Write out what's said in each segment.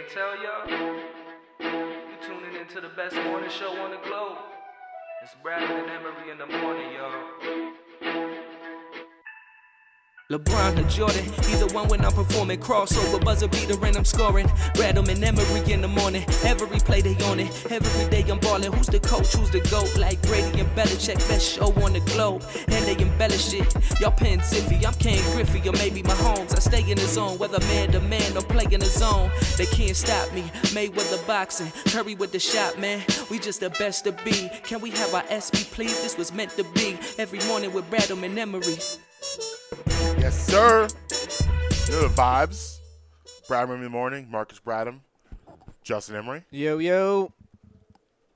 can't tell y'all. You tuning into the best morning show on the globe. It's Brad and Emery in the morning, y'all. LeBron or Jordan, either one when I'm performing. Crossover, buzzer beater and I'm scoring. Bradham and Emery in the morning. Every play they on it. Every day I'm balling. Who's the coach? Who's the GOAT? Like Brady and Belichick, best show on the globe. And they embellish it. Y'all paying Ziffy, I'm Ken Griffey or maybe Mahomes. I stay in the zone, whether man to man or play in the zone. They can't stop me. Mayweather boxing, Curry with the shot, man. We just the best to be. Can we have our SP, please? This was meant to be. Every morning with Bradham and Emery. Yes, sir. You know the vibes. Bradham in the morning. Marques Bradham. Justin Emery. Yo, yo.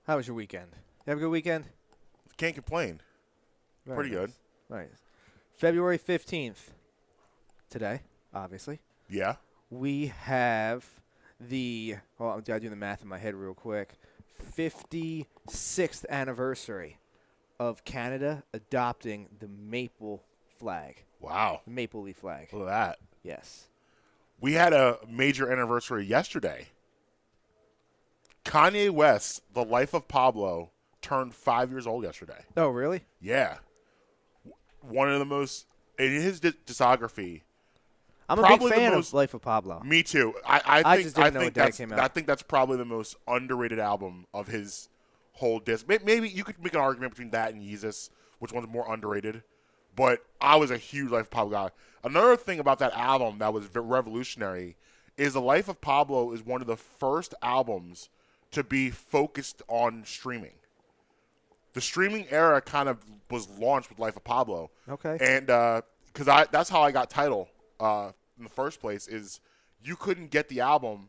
How was your weekend? You have a good weekend? Can't complain. Pretty good. Nice. February 15th. Today, obviously. Yeah. We have I'll do the math in my head real quick. 56th anniversary of Canada adopting the maple flag. Wow. The maple leaf flag. Look at that. Yes. We had a major anniversary yesterday. Kanye West, The Life of Pablo, turned 5 years old yesterday. Oh, really? Yeah. One of the most, in his discography. I'm a big fan of Life of Pablo. Me too. I just didn't know what day it came out. I think that's probably the most underrated album of his whole disc. Maybe you could make an argument between that and Yeezus, which one's more underrated. But I was a huge Life of Pablo guy. Another thing about that album that was revolutionary is The Life of Pablo is one of the first albums to be focused on streaming. The streaming era kind of was launched with Life of Pablo. Okay. And because that's how I got Tidal in the first place, is you couldn't get the album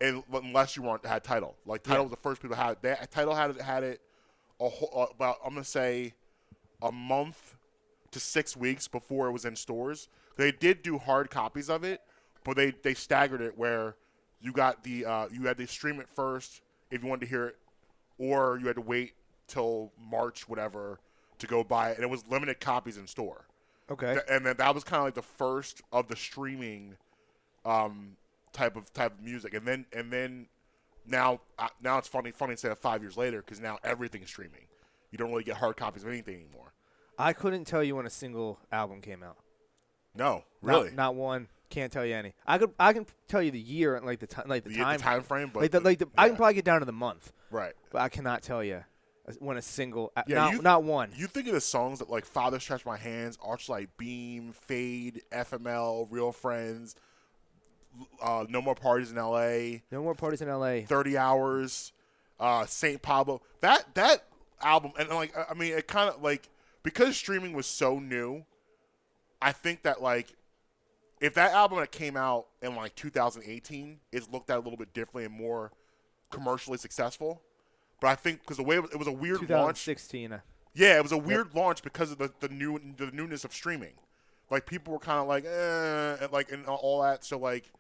unless you had Tidal. Like, Tidal was the first people had it. Tidal had it about, I'm going to say, a month to 6 weeks before it was in stores. They did do hard copies of it, but they staggered it where you got you had to stream it first if you wanted to hear it, or you had to wait till March whatever to go buy it, and it was limited copies in store. Okay. And then that was kind of like the first of the streaming type of music, and then now it's funny to say that 5 years later, because now everything's streaming. You don't really get hard copies of anything anymore. I couldn't tell you when a single album came out. No, really, not one. Can't tell you any. I can tell you the year and the time frame, but I can probably get down to the month. Right. But I cannot tell you when a single. Yeah, not one. You think of the songs that like Father Stretch My Hands, Archlight Beam, Fade, FML, Real Friends, No More Parties in L.A. No More Parties in L.A. 30 Hours, St. Pablo. That album, and I mean, it kind of like, because streaming was so new, I think that like, if that album that came out in like 2018 is looked at a little bit differently and more commercially successful, but I think because the way it was a weird 2016. launch. Yeah, it was a weird launch because of the newness of streaming. Like, people were kind of like, and all that. So like,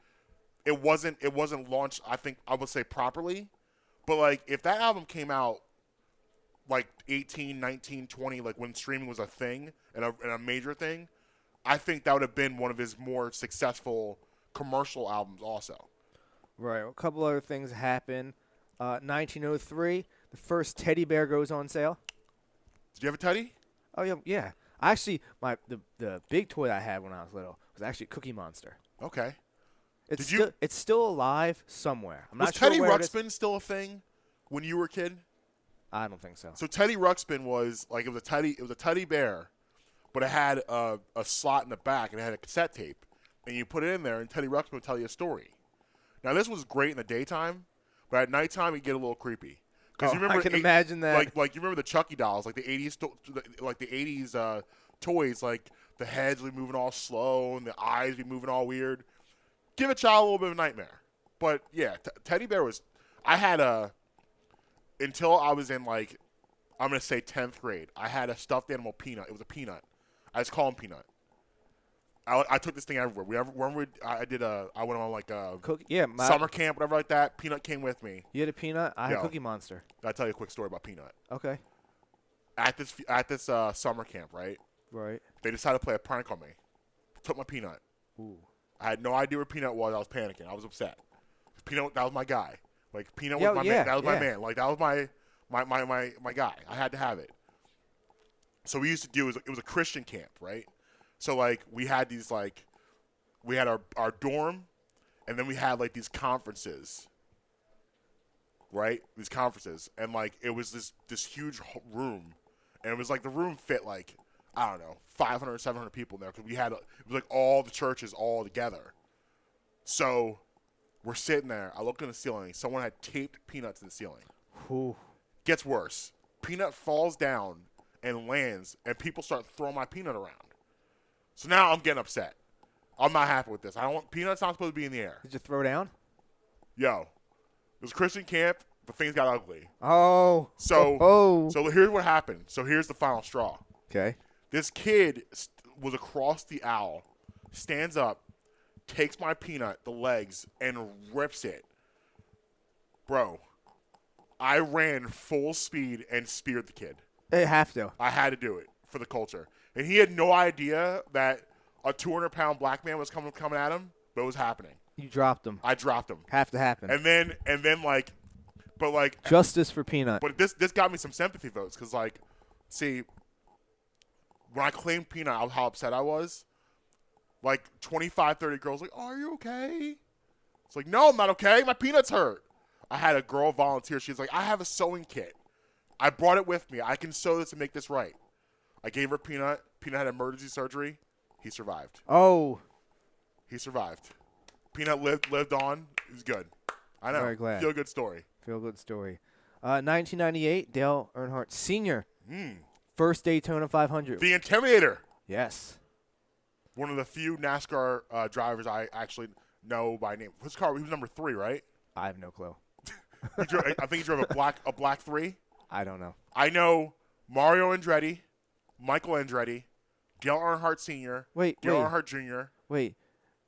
it wasn't launched, I think I would say, properly. But like, if that album came out like 18, 19, 20, like when streaming was a thing and a major thing, I think that would have been one of his more successful commercial albums also. Right. A couple other things happen. 1903, the first teddy bear goes on sale. Did you have a teddy? Oh, yeah. Actually, the big toy I had when I was little was actually Cookie Monster. Okay. It's still alive somewhere. I'm not sure Teddy where Ruxpin still a thing when you were a kid? I don't think so. So Teddy Ruxpin was like, it was a teddy bear, but it had a slot in the back and it had a cassette tape, and you put it in there and Teddy Ruxpin would tell you a story. Now, this was great in the daytime, but at nighttime it get a little creepy. Because I can imagine that. Like you remember the Chucky dolls, like the 80s toys, like the heads would be moving all slow and the eyes be moving all weird. Give a child a little bit of a nightmare. But yeah, teddy bear was. I had until I was in like, I'm gonna say 10th grade. I had a stuffed animal Peanut. It was a peanut. I just call him Peanut. I took this thing everywhere. I went on like a summer camp, whatever like that. Peanut came with me. You had a Peanut? I had Cookie Monster. I'll tell you a quick story about Peanut. Okay. At this summer camp, right? Right. They decided to play a prank on me. Took my Peanut. Ooh. I had no idea where Peanut was. I was panicking. I was upset. Peanut, that was my guy. Like Peanut was Yo, my yeah, man. That was my yeah. man. Like that was my guy. I had to have it. So we used to do it was a Christian camp, right? So like we had these like we had our dorm, and then we had like these conferences, right? These conferences, and like it was this huge room, and it was like the room fit like I don't know 500 700 people in there because it was like all the churches all together. So we're sitting there. I look in the ceiling. Someone had taped Peanut to the ceiling. Ooh. Gets worse. Peanut falls down and lands, and people start throwing my Peanut around. So now I'm getting upset. I'm not happy with this. I don't want Peanut's not supposed to be in the air. Did you throw down? Yo, it was Christian camp, but things got ugly. Oh. So here's what happened. So here's the final straw. Okay. This kid was across the aisle, stands up, takes my Peanut, the legs, and rips it. Bro, I ran full speed and speared the kid. They have to. I had to do it for the culture. And he had no idea that a 200-pound black man was coming at him, but it was happening. You dropped them. I dropped him. Have to happen. And then Justice for Peanut. But this got me some sympathy votes because, like, see, when I claimed Peanut, how upset I was. Like 25, 30 girls like, oh, are you okay? It's like, no, I'm not okay. My Peanut's hurt. I had a girl volunteer. She's like, I have a sewing kit. I brought it with me. I can sew this and make this right. I gave her Peanut. Peanut had emergency surgery. He survived. Oh. He survived. Peanut lived on. He was good. I know. Very glad. Feel good story. 1998, Dale Earnhardt Sr. First Daytona 500. The Intimidator. Yes. One of the few NASCAR drivers I actually know by name. His car, he was number 3, right? I have no clue. I think he drove a black 3. I don't know. I know Mario Andretti, Michael Andretti, Dale Earnhardt Sr., Dale Earnhardt Jr. Wait.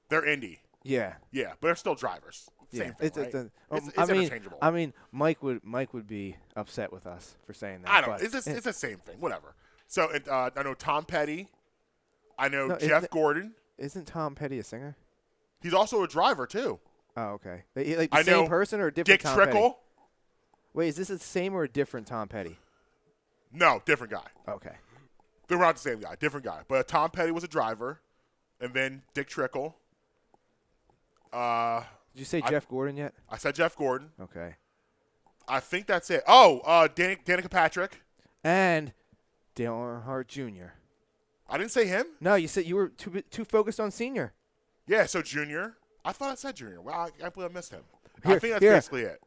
They're Indy. Yeah. Yeah, but they're still drivers. Same thing, right? It's interchangeable. I mean, Mike would be upset with us for saying that. I don't know. It's the same thing. Whatever. So I know Tom Petty. I know Jeff Gordon. Isn't Tom Petty a singer? He's also a driver, too. Oh, okay. Like the same person or a different Dick Tom Trickle. Petty? Wait, is this the same or a different Tom Petty? No, different guy. Okay. They're not the same guy. Different guy. But Tom Petty was a driver. And then Dick Trickle. Did you say Jeff Gordon yet? I said Jeff Gordon. Okay. I think that's it. Oh, Danica Patrick. And Dale Earnhardt Jr. I didn't say him. No, you said you were too focused on Senior. Yeah, so Junior. I thought I said Junior. Well, I believe I missed him. Here, I think that's basically it.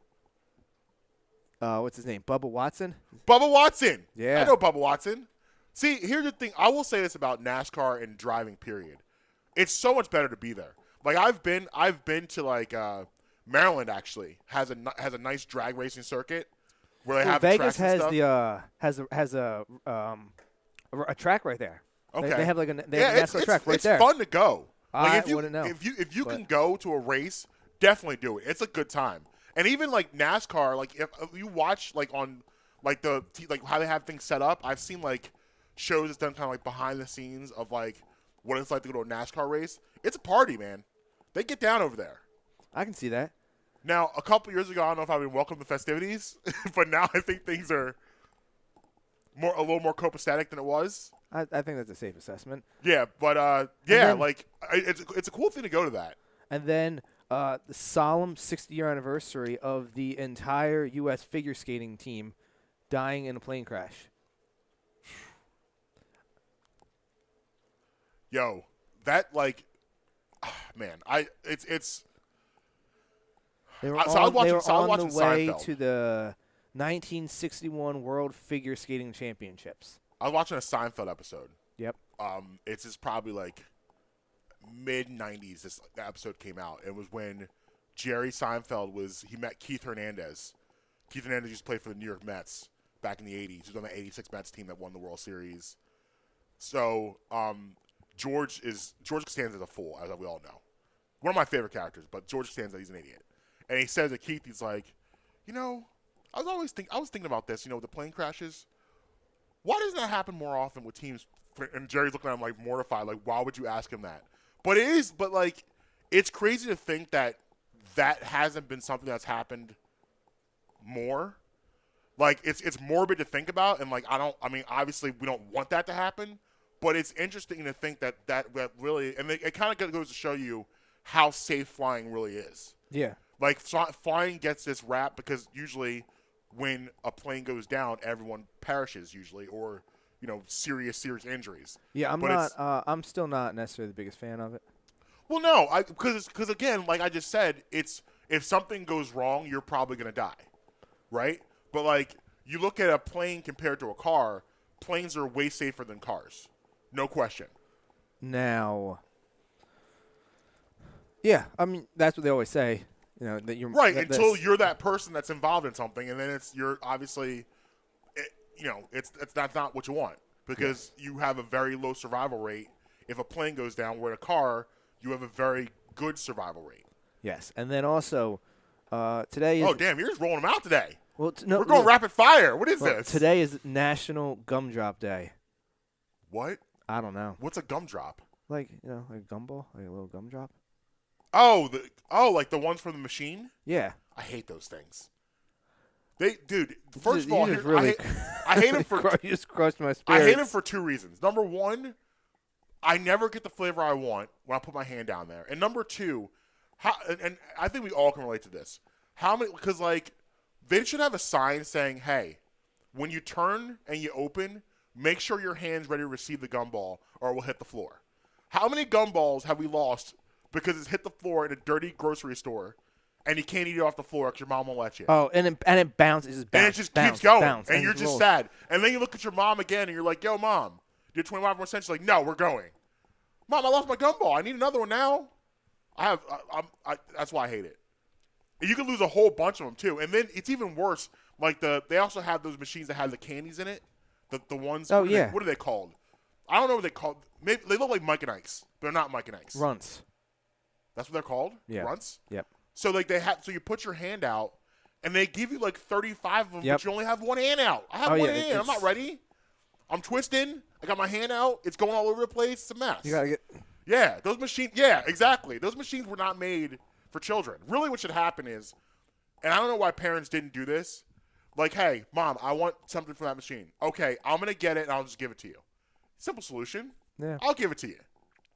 What's his name? Bubba Watson? Bubba Watson. Yeah. I know Bubba Watson. See, here's the thing. I will say this about NASCAR and driving, period. It's so much better to be there. Like, I've been to, like, Maryland, actually, has a nice drag racing circuit where they have Vegas tracks and stuff. has a track right there. Okay. They have like a NASCAR track right there. It's fun to go. Like, I wouldn't know. If you can go to a race, definitely do it. It's a good time. And even like NASCAR, like if you watch like on like like how they have things set up, I've seen like shows that's done kind of like behind the scenes of like what it's like to go to a NASCAR race. It's a party, man. They get down over there. I can see that. Now, a couple years ago, I don't know if I've been welcome to festivities, but now I think things are a little more copacetic than it was. I think that's a safe assessment. Yeah, but it's a cool thing to go to that. And then the solemn 60-year anniversary of the entire U.S. figure skating team dying in a plane crash. Yo, that like, man, it's. They were I was on watching the way Seinfeld. to the 1961 World Figure Skating Championships. I was watching a Seinfeld episode. Yep. It's just probably like mid-90s. This episode came out. It was when Jerry Seinfeld he met Keith Hernandez. Keith Hernandez used to play for the New York Mets back in the 80s. He was on the 86 Mets team that won the World Series. So, George Costanza is a fool, as we all know. One of my favorite characters, but George Costanza, he's an idiot. And he says to Keith, he's like, I was thinking about this, the plane crashes. Why doesn't that happen more often with teams? And Jerry's looking at him like mortified, like, why would you ask him that? But it's crazy to think that that hasn't been something that's happened more. Like, it's morbid to think about, and, like, I mean, obviously we don't want that to happen, but it's interesting to think that really, and it kind of goes to show you how safe flying really is. Yeah. Like, flying gets this rap because usually when a plane goes down, everyone perishes usually, or, serious injuries. Yeah, I'm still not necessarily the biggest fan of it. Well, no, because again, like I just said, it's if something goes wrong, you're probably going to die, right? But, like, you look at a plane compared to a car, planes are way safer than cars. No question. Now, yeah, I mean, that's what they always say. That you're right until you're that person that's involved in something, and then you're obviously, that's not what you want because you have a very low survival rate if a plane goes down. Where a car, you have a very good survival rate. Yes, and then also today is. Oh damn! You're just rolling them out today. Well, no, we're going rapid fire. What is this? Today is National Gumdrop Day. What? I don't know. What's a gumdrop? Like like a gumball, like a little gumdrop. Oh, like the ones from the machine? Yeah. I hate those things. First of all, I hate them for you just crushed my spirits. I hate them for two reasons. Number one, I never get the flavor I want when I put my hand down there. And number two, and I think we all can relate to this. Because like they should have a sign saying, "Hey, when you turn and you open, make sure your hand's ready to receive the gumball or it will hit the floor." How many gumballs have we lost because it's hit the floor in a dirty grocery store, and you can't eat it off the floor because your mom won't let you? Oh, and it bounces, and it just keeps going, and you're just sad. And then you look at your mom again, and you're like, "Yo, mom, do 25 more cents?" She's like, "No, we're going." Mom, I lost my gumball. I need another one now. That's why I hate it. And you can lose a whole bunch of them too, and then it's even worse. Like they also have those machines that have the candies in it. The ones. Oh, what are they called? I don't know what they called. Maybe they look like Mike and Ike's. They're not Mike and Ike's. Runts. That's what they're called? Yeah. Runts? Yep. So like so you put your hand out and they give you like 35 of them, Yep. but you only have one hand out. I have one hand. I'm not ready. I'm twisting. I got my hand out. It's going all over the place. It's a mess. You gotta get. Yeah, those machines. Yeah, exactly. Those machines were not made for children. Really, what should happen is, and I don't know why parents didn't do this. Like, hey, mom, I want something from that machine. Okay, I'm gonna get it and I'll just give it to you. Simple solution. Yeah. I'll give it to you.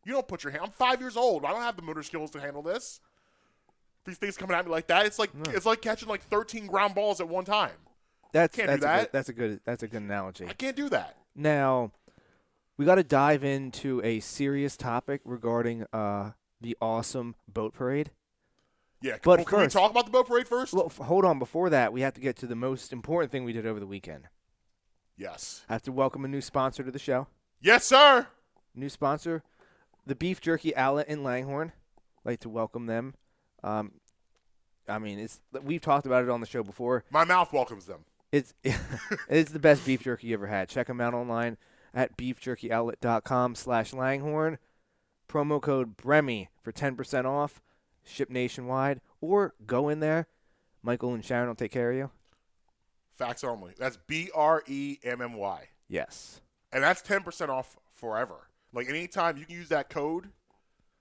You don't put your hand. I'm 5 years old. I don't have the motor skills to handle this. These things coming at me like that. It's like catching like 13 ground balls at one time. That's do that. That's a good analogy. I can't do that. Now, we got to dive into a serious topic regarding the awesome boat parade. Yeah, but can we talk about the boat parade first? Well, hold on. Before that, we have to get to the most important thing we did over the weekend. Yes. I have to welcome a new sponsor to the show. Yes, sir. New sponsor, the Beef Jerky Outlet in Langhorne. I'd like to welcome them. I mean, we've talked about it on the show before. My mouth welcomes them. It's the best beef jerky you ever had. Check them out online at beefjerkyoutlet.com/Langhorne. Promo code BREMI for 10% off. Ship nationwide. Or go in there. Michael and Sharon will take care of you. Facts only. That's BREMMY. Yes. And that's 10% off forever. Like anytime you can use that code.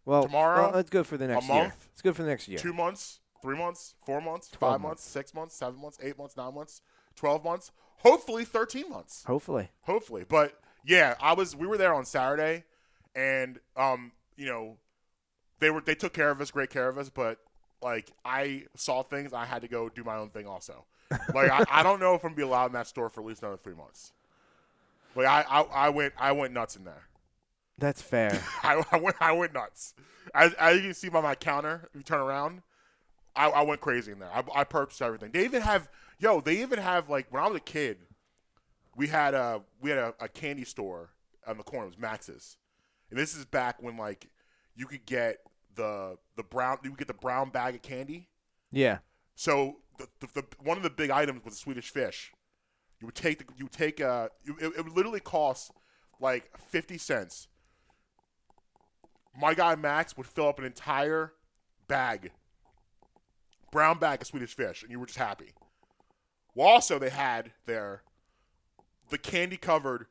Well, tomorrow. It's good for the next year. It's good for the next year. 2 months, 3 months, 4 months, 5 months, 6 months, 7 months, 8 months, 9 months, 12 months, hopefully 13 months. Hopefully. But yeah, we were there on Saturday, and they took care of us, great care of us, but like I saw things, I had to go do my own thing also. Like I don't know if I'm gonna be allowed in that store for at least another 3 months. Like I went nuts in there. That's fair. I went nuts. As you can see by my counter, if you turn around, I went crazy in there. I purchased everything. They even have like when I was a kid, we had a candy store on the corner. It was Max's, and this is back when like you could get the brown bag of candy. Yeah. So the one of the big items was Swedish fish. It would literally cost like 50 cents. My guy Max would fill up an entire brown bag of Swedish fish, and you were just happy. Well, also they had the candy-covered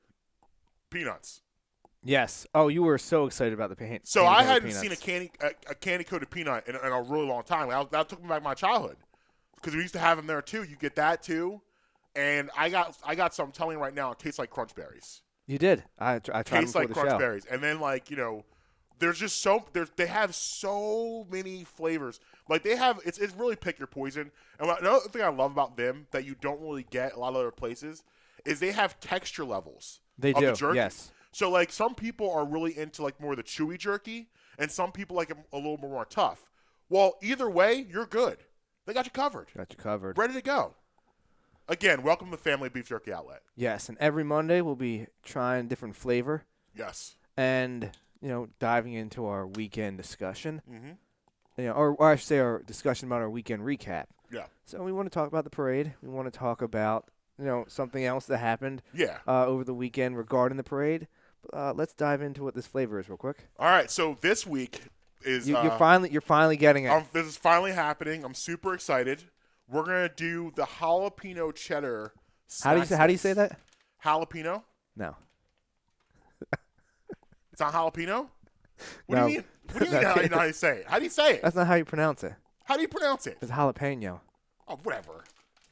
peanuts. Yes. Oh, you were so excited about the paint. So I hadn't peanuts. seen a candy coated peanut in a really long time. That took me back to my childhood because we used to have them there too. You get that too, and I got some. I'm telling you right now, it tastes like Crunch Berries. You did. I tried them Tastes before like the Crunch show. Berries, and then there's just they have so many flavors. Like they have it's really pick your poison. And another thing I love about them that you don't really get a lot of other places is they have texture levels. They of do. The jerky. Yes. So like some people are really into like more of the chewy jerky, and some people like them a little more tough. Well, either way, you're good. They got you covered. Got you covered. Ready to go. Again, welcome to Family Beef Jerky Outlet. Yes, and every Monday we'll be trying different flavor Yes. and diving into our weekend discussion. Mm-hmm. Or I should say our discussion about our weekend recap. Yeah. So we want to talk about the parade. We want to talk about something else that happened Yeah. over the weekend regarding the parade. Let's dive into what this flavor is real quick. All right. So this week is You're finally getting it. this is finally happening. I'm super excited. We're gonna do the jalapeno cheddar. How do you say that? Jalapeno. No. It's not jalapeno. What No. do you mean? What do you mean? How do you say it? How do you say it? That's not how you pronounce it. How do you pronounce it? It's jalapeno. Oh, whatever.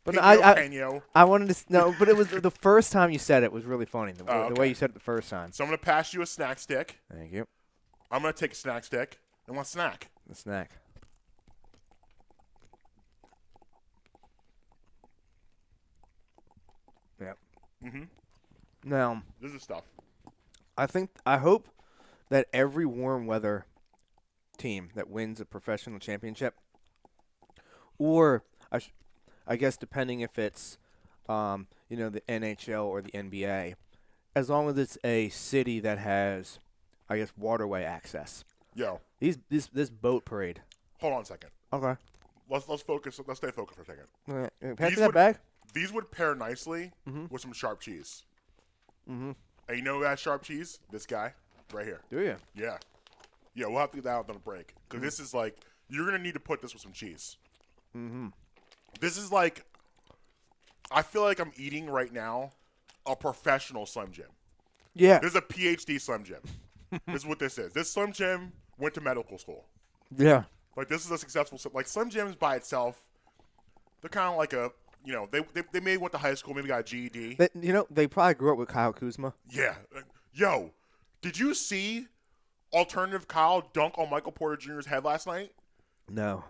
But Pino. I wanted to no, but it was the first time you said it was really funny. The okay. way you said it the first time. So I'm gonna pass you a snack stick. Thank you. I'm gonna take a snack stick and one snack. The snack. Yep. Mm-hmm. Now, This is stuff. I hope that every warm weather team that wins a professional championship, or I guess depending if it's the NHL or the NBA, as long as it's a city that has, I guess, waterway access. Yo, This boat parade. hold on a second. Okay. Let's focus. Let's stay focused for a second. Pass These me that would- bag. These would pair nicely Mhm. with some sharp cheese. Mm-hmm. And you know that sharp cheese? This guy right here. Do you? Yeah. Yeah, we'll have to get that out on a break. Because this is like, you're going to need to put this with some cheese. Mm-hmm. This is like, I feel like I'm eating right now a professional Slim Jim. Yeah. This is a PhD Slim Jim. This is what this is. This Slim Jim went to medical school. Yeah. Like, this is a successful, like, Slim Jims by itself, they're kind of like a, they maybe went to high school, maybe got a GED. They probably grew up with Kyle Kuzma. Yeah. Yo, did you see alternative Kyle dunk on Michael Porter Jr.'s head last night? No.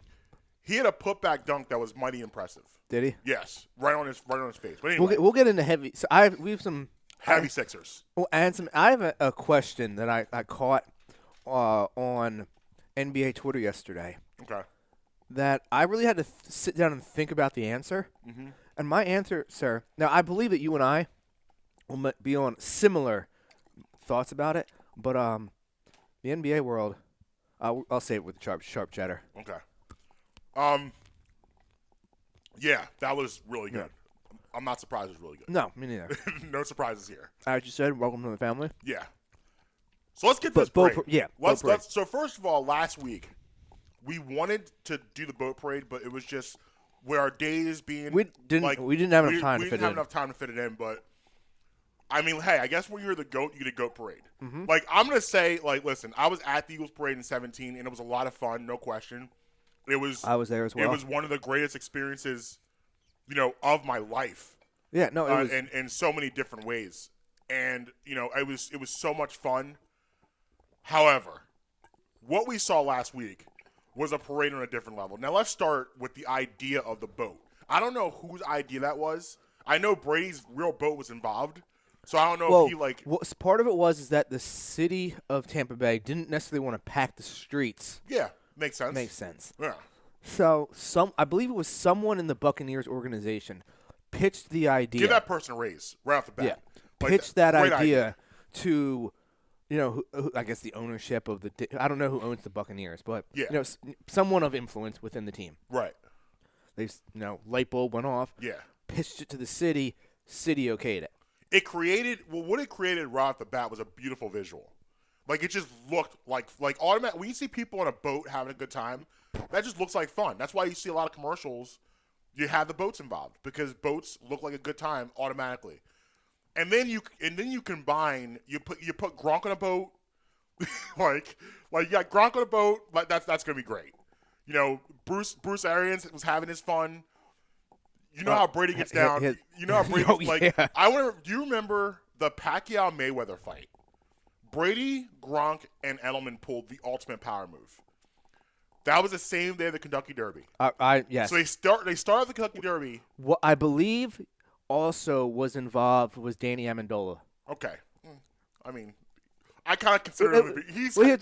He had a putback dunk that was mighty impressive. Did he? Yes, right on his face. But anyway, We'll get into heavy. So we have some heavy Sixers. Well, and I have a question that I caught on NBA Twitter yesterday Okay. that I really had to sit down and think about the answer. Mm-hmm. And my answer, sir, now I believe that you and I will be on similar thoughts about it, but the NBA world, I'll say it with sharp cheddar. Okay. Yeah, that was really good. I'm not surprised it was really good. No, me neither. No surprises here. As you said, welcome to the family. Yeah. So let's get this boat parade. yeah, Let's, boat parade. so first of all, last week we wanted to do the boat parade, but it was just where our days being We didn't have enough time to fit it in. We didn't have enough time to fit it in, but I mean, hey, I guess when you're the GOAT, you get a GOAT parade. Mm-hmm. Like, I'm going to say, like, listen, I was at the Eagles parade in 2017, and it was a lot of fun, no question. I was there as well. It was one of the greatest experiences, of my life. Yeah, no, it was. In so many different ways. And, it was so much fun. However, what we saw last week was a parade on a different level. Now, let's start with the idea of the boat. I don't know whose idea that was. I know Brady's real boat was involved. So I don't know if he part of it was that the city of Tampa Bay didn't necessarily want to pack the streets. Yeah, makes sense. Makes sense. Yeah. So I believe it was someone in the Buccaneers organization pitched the idea. Give that person a raise right off the bat. Yeah. Pitched that idea to, I guess the ownership of I don't know who owns the Buccaneers, but someone of influence within the team. Right. They, light bulb went off. Yeah. Pitched it to the city. City okayed it. What it created right off the bat was a beautiful visual. Like, it just looked like automatic. When you see people on a boat having a good time, that just looks like fun. That's why you see a lot of commercials. You have the boats involved because boats look like a good time automatically. and then you combine you put Gronk on a boat, like you got Gronk on a boat. Like that's gonna be great. You know, Bruce Arians was having his fun. You know how Brady gets down. You know how Brady yeah. Do you remember the Pacquiao Mayweather fight? Brady, Gronk, and Edelman pulled the ultimate power move. That was the same day of the Kentucky Derby. Yes. So they started the Kentucky Derby. What I believe also was involved was Danny Amendola. Okay. I mean, I kind of consider him.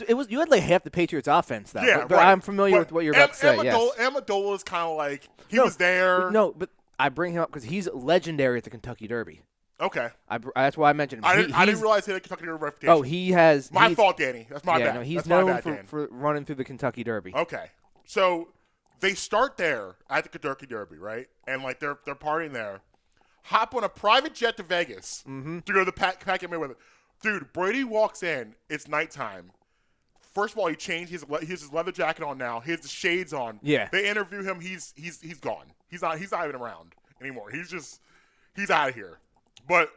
It was you had like half the Patriots offense though. Yeah, but right. I'm familiar with what you're about to say. Amendola is kind of like he was there. But I bring him up because he's legendary at the Kentucky Derby. Okay. That's why I mentioned him. I didn't realize he had a Kentucky Derby reputation. Oh, he has. My fault, Danny. That's my bad. No, he's That's known my bad, for running through the Kentucky Derby. Okay. So they start there at the Kentucky Derby, right? And like they're partying there. Hop on a private jet to Vegas to go to the Pacquiao Mayweather. Dude, Brady walks in. It's nighttime. First of all, he changed. He has his leather jacket on now. He has the shades on. Yeah. They interview him. He's gone. He's not even around anymore. He's out of here. But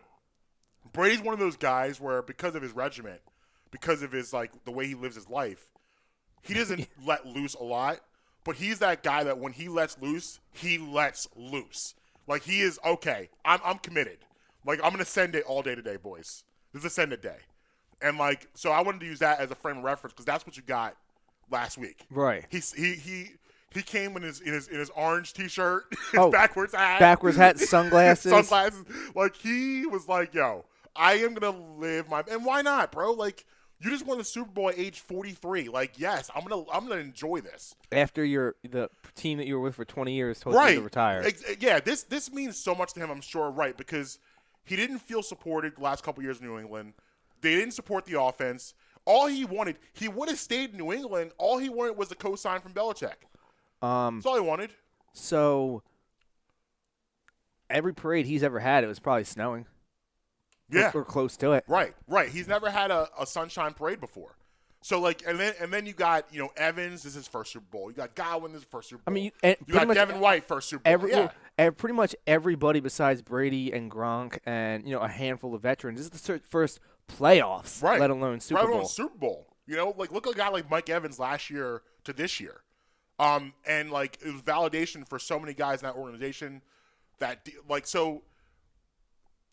Brady's one of those guys where because of his regiment, because of his like the way he lives his life, he doesn't let loose a lot. But he's that guy that when he lets loose, he lets loose. Like he is okay. I'm committed. Like I'm gonna send it all day today, boys. This is a send it day. And like so, I wanted to use that as a frame of reference because that's what you got last week. Right. He came in his orange T-shirt, his backwards hat, sunglasses. Like he was like, "Yo, I am gonna live my and why not, bro? Like you just won the Super Bowl at age 43. Like yes, I'm gonna enjoy this." After the team that you were with for 20 years told you to retire. Yeah, this means so much to him. I'm sure, right? Because he didn't feel supported the last couple years in New England. They didn't support the offense. All he wanted, he would have stayed in New England. All he wanted was a co-sign from Belichick. That's all he wanted. So every parade he's ever had, it was probably snowing. Yeah, or close to it. Right. He's never had a sunshine parade before. So like, and then you got Evans. This is his first Super Bowl. You got Godwin. This is his first Super Bowl. I mean, you got Devin White first Super Bowl. Pretty much everybody besides Brady and Gronk and a handful of veterans. This is the first playoffs, right? Let alone Super Bowl. Super Bowl. Like look at a guy like Mike Evans last year to this year. And like it was validation for so many guys in that organization that like so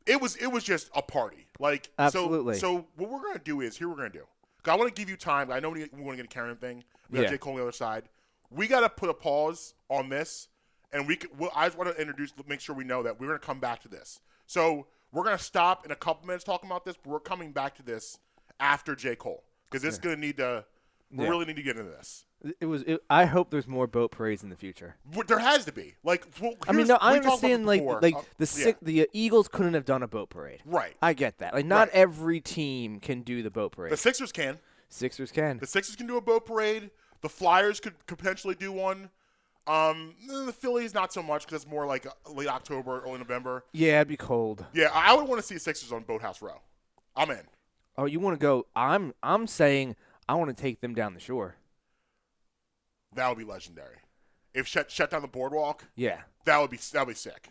it was just a party. Like absolutely. So what we're gonna do is we're gonna do. Cause I want to give you time. I know we want to get a Karen thing. We got J. Cole on the other side. We got to put a pause on this, and I just want to make sure we know that we're gonna come back to this. So we're gonna stop in a couple minutes talking about this, but we're coming back to this after J. Cole because this is gonna need to. We really need to get into this. I hope there's more boat parades in the future. There has to be. Like, I understand. The Eagles couldn't have done a boat parade. Right. I get that. Like, not every team can do the boat parade. The Sixers can. The Sixers can do a boat parade. The Flyers could potentially do one. The Phillies not so much because it's more like late October, early November. Yeah, it'd be cold. Yeah, I would want to see the Sixers on Boathouse Row. I'm in. Oh, you want to go? I'm saying I want to take them down the shore. That would be legendary. If shut down the boardwalk, yeah, that would be sick.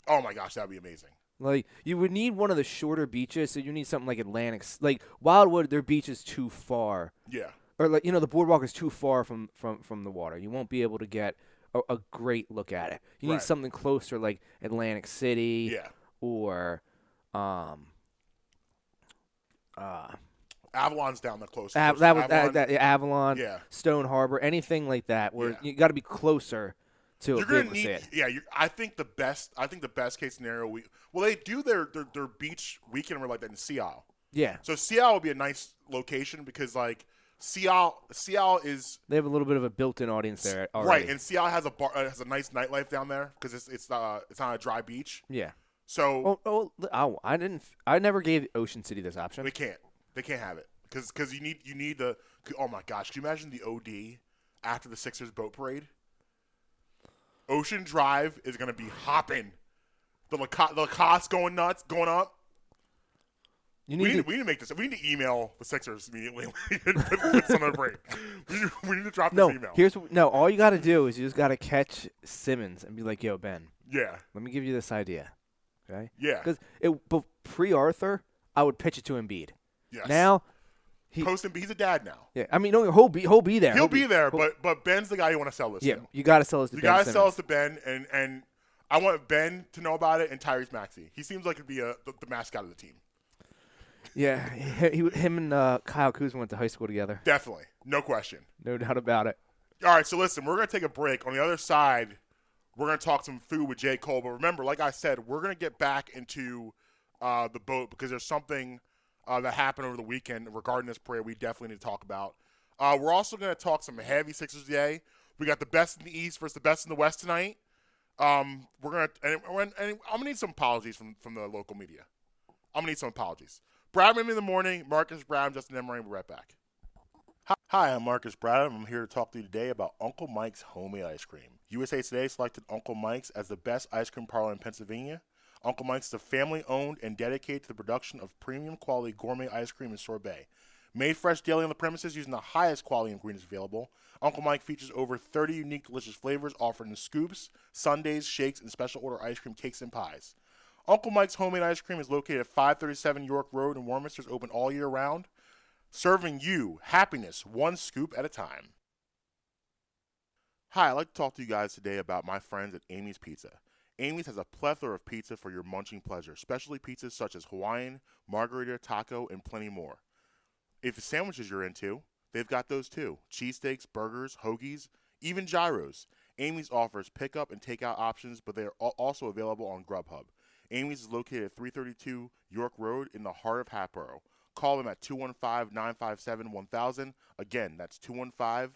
Oh my gosh, that would be amazing. Like you would need one of the shorter beaches, so you need something like Atlantic, like Wildwood. Their beach is too far. Yeah. Or like the boardwalk is too far from the water. You won't be able to get a great look at it. You need something closer, like Atlantic City. Yeah. Or Avalon's down the closest. Avalon, yeah. Stone Harbor, anything like that, where you got to be closer to. You're gonna need, I think the best case scenario. They do their beach weekend like that in Seattle. Yeah. So Seattle would be a nice location because like Seattle is. They have a little bit of a built-in audience there already. Right, and Seattle has a nice nightlife down there because it's on a dry beach. Yeah. So. I never gave Ocean City this option. They can't have it because you need the. Oh my gosh! Can you imagine the OD after the Sixers boat parade? Ocean Drive is going to be hopping. The Lacoste going nuts, going up. We need to make this. We need to email the Sixers immediately. Put some on break. We need to drop this email. All you got to do is you just got to catch Simmons and be like, "Yo, Ben. Yeah. Let me give you this idea. Okay. Yeah. Because pre-Arthur, I would pitch it to Embiid. Yes. Now, He's a dad now. yeah. I mean, no, he'll be there. He'll be there, but Ben's the guy you want to sell this yeah, to. you got to sell this to You Ben got to Simmons. sell this to Ben, and I want Ben to know about it and Tyrese Maxey. He seems like he'd be the mascot of the team. Yeah, him and Kyle Kuzma went to high school together. Definitely. No question. No doubt about it. All right, so listen, we're going to take a break. On the other side, we're going to talk some food with J. Cole. But remember, like I said, we're going to get back into the boat because there's something that happened over the weekend regarding this parade we definitely need to talk about. We're also going to talk some heavy Sixers today. We got the best in the East versus the best in the West tonight. We're going to and I'm going to need some apologies from the local media. I'm going to need some apologies. Brad with me in the morning. Marcus, Brad, Justin Emery. We'll be right back. Hi, I'm Marcus Brad. I'm here to talk to you today about Uncle Mike's homemade ice cream. USA Today selected Uncle Mike's as the best ice cream parlor in Pennsylvania. Uncle Mike's is a family-owned and dedicated to the production of premium quality gourmet ice cream and sorbet. Made fresh daily on the premises using the highest quality ingredients available, Uncle Mike features over 30 unique delicious flavors offered in scoops, sundaes, shakes, and special order ice cream cakes and pies. Uncle Mike's homemade ice cream is located at 537 York Road in Warminster. It's open all year round, serving you happiness one scoop at a time. Hi, I'd like to talk to you guys today about my friends at Amy's Pizza. Amy's has a plethora of pizza for your munching pleasure, specialty pizzas such as Hawaiian, margarita, taco, and plenty more. If the sandwiches you're into, they've got those too. Cheesesteaks, burgers, hoagies, even gyros. Amy's offers pickup and takeout options, but they are also available on Grubhub. Amy's is located at 332 York Road in the heart of Hatboro. Call them at 215-957-1000. Again, that's 215-957-1000.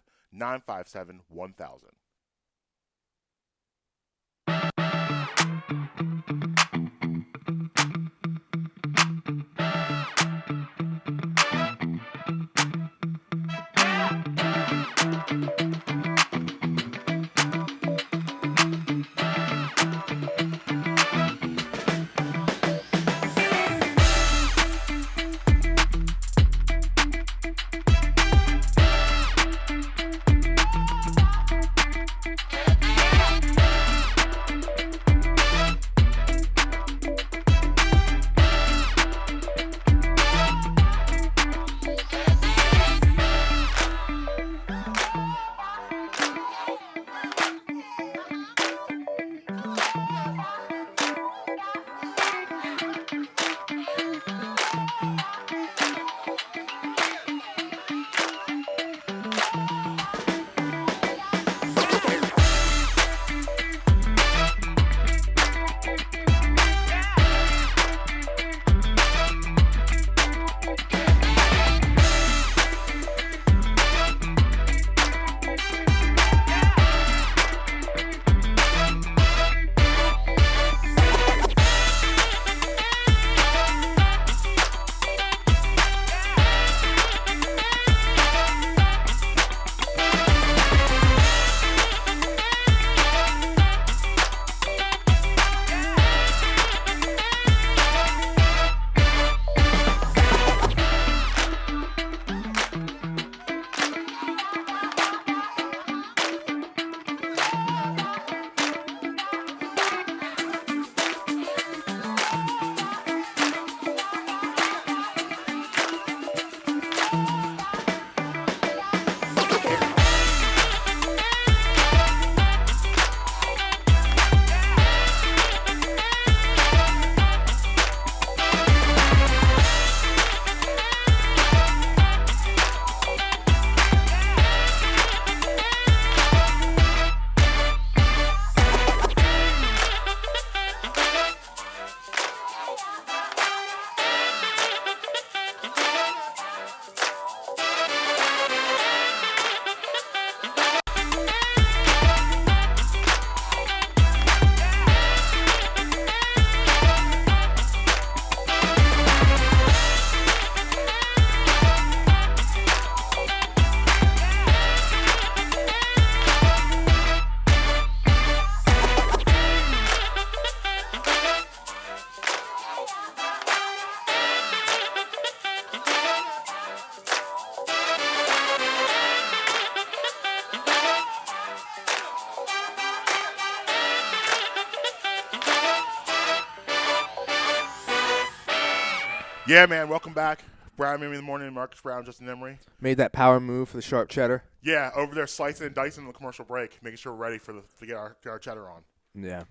Yeah, man. Welcome back. Brian, Mimi in the morning. Marcus Brown, Justin Emery. Made that power move for the sharp cheddar. Yeah, over there slicing and dicing on the commercial break, making sure we're ready to get our cheddar on. Yeah.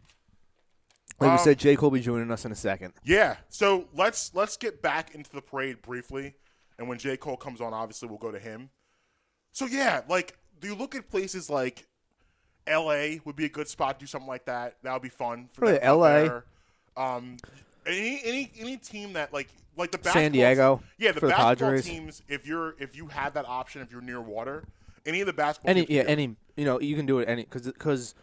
Like we said, Jake will be joining us in a second. Yeah. So let's get back into the parade briefly, and when J. Cole comes on, obviously we'll go to him. So yeah, like, do you look at places like L.A. would be a good spot to do something like that? That would be fun for Really, them out LA. there. Any team that like the basketball, San Diego. yeah, the for the basketball Padres. teams. If you have that option, if you're near water, any of the basketball teams, You can do it because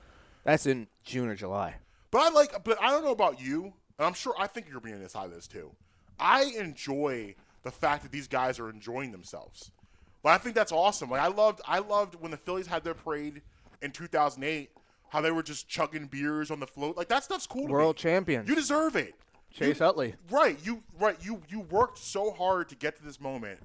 that's in June or July. But I don't know about you, and I think you're being inside of this too. I enjoy the fact that these guys are enjoying themselves. But I think that's awesome. Like I loved when the Phillies had their parade in 2008, how they were just chugging beers on the float. Like that stuff's cool. World to me. champions. You deserve it. Chase Utley. Right. You worked so hard to get to this moment.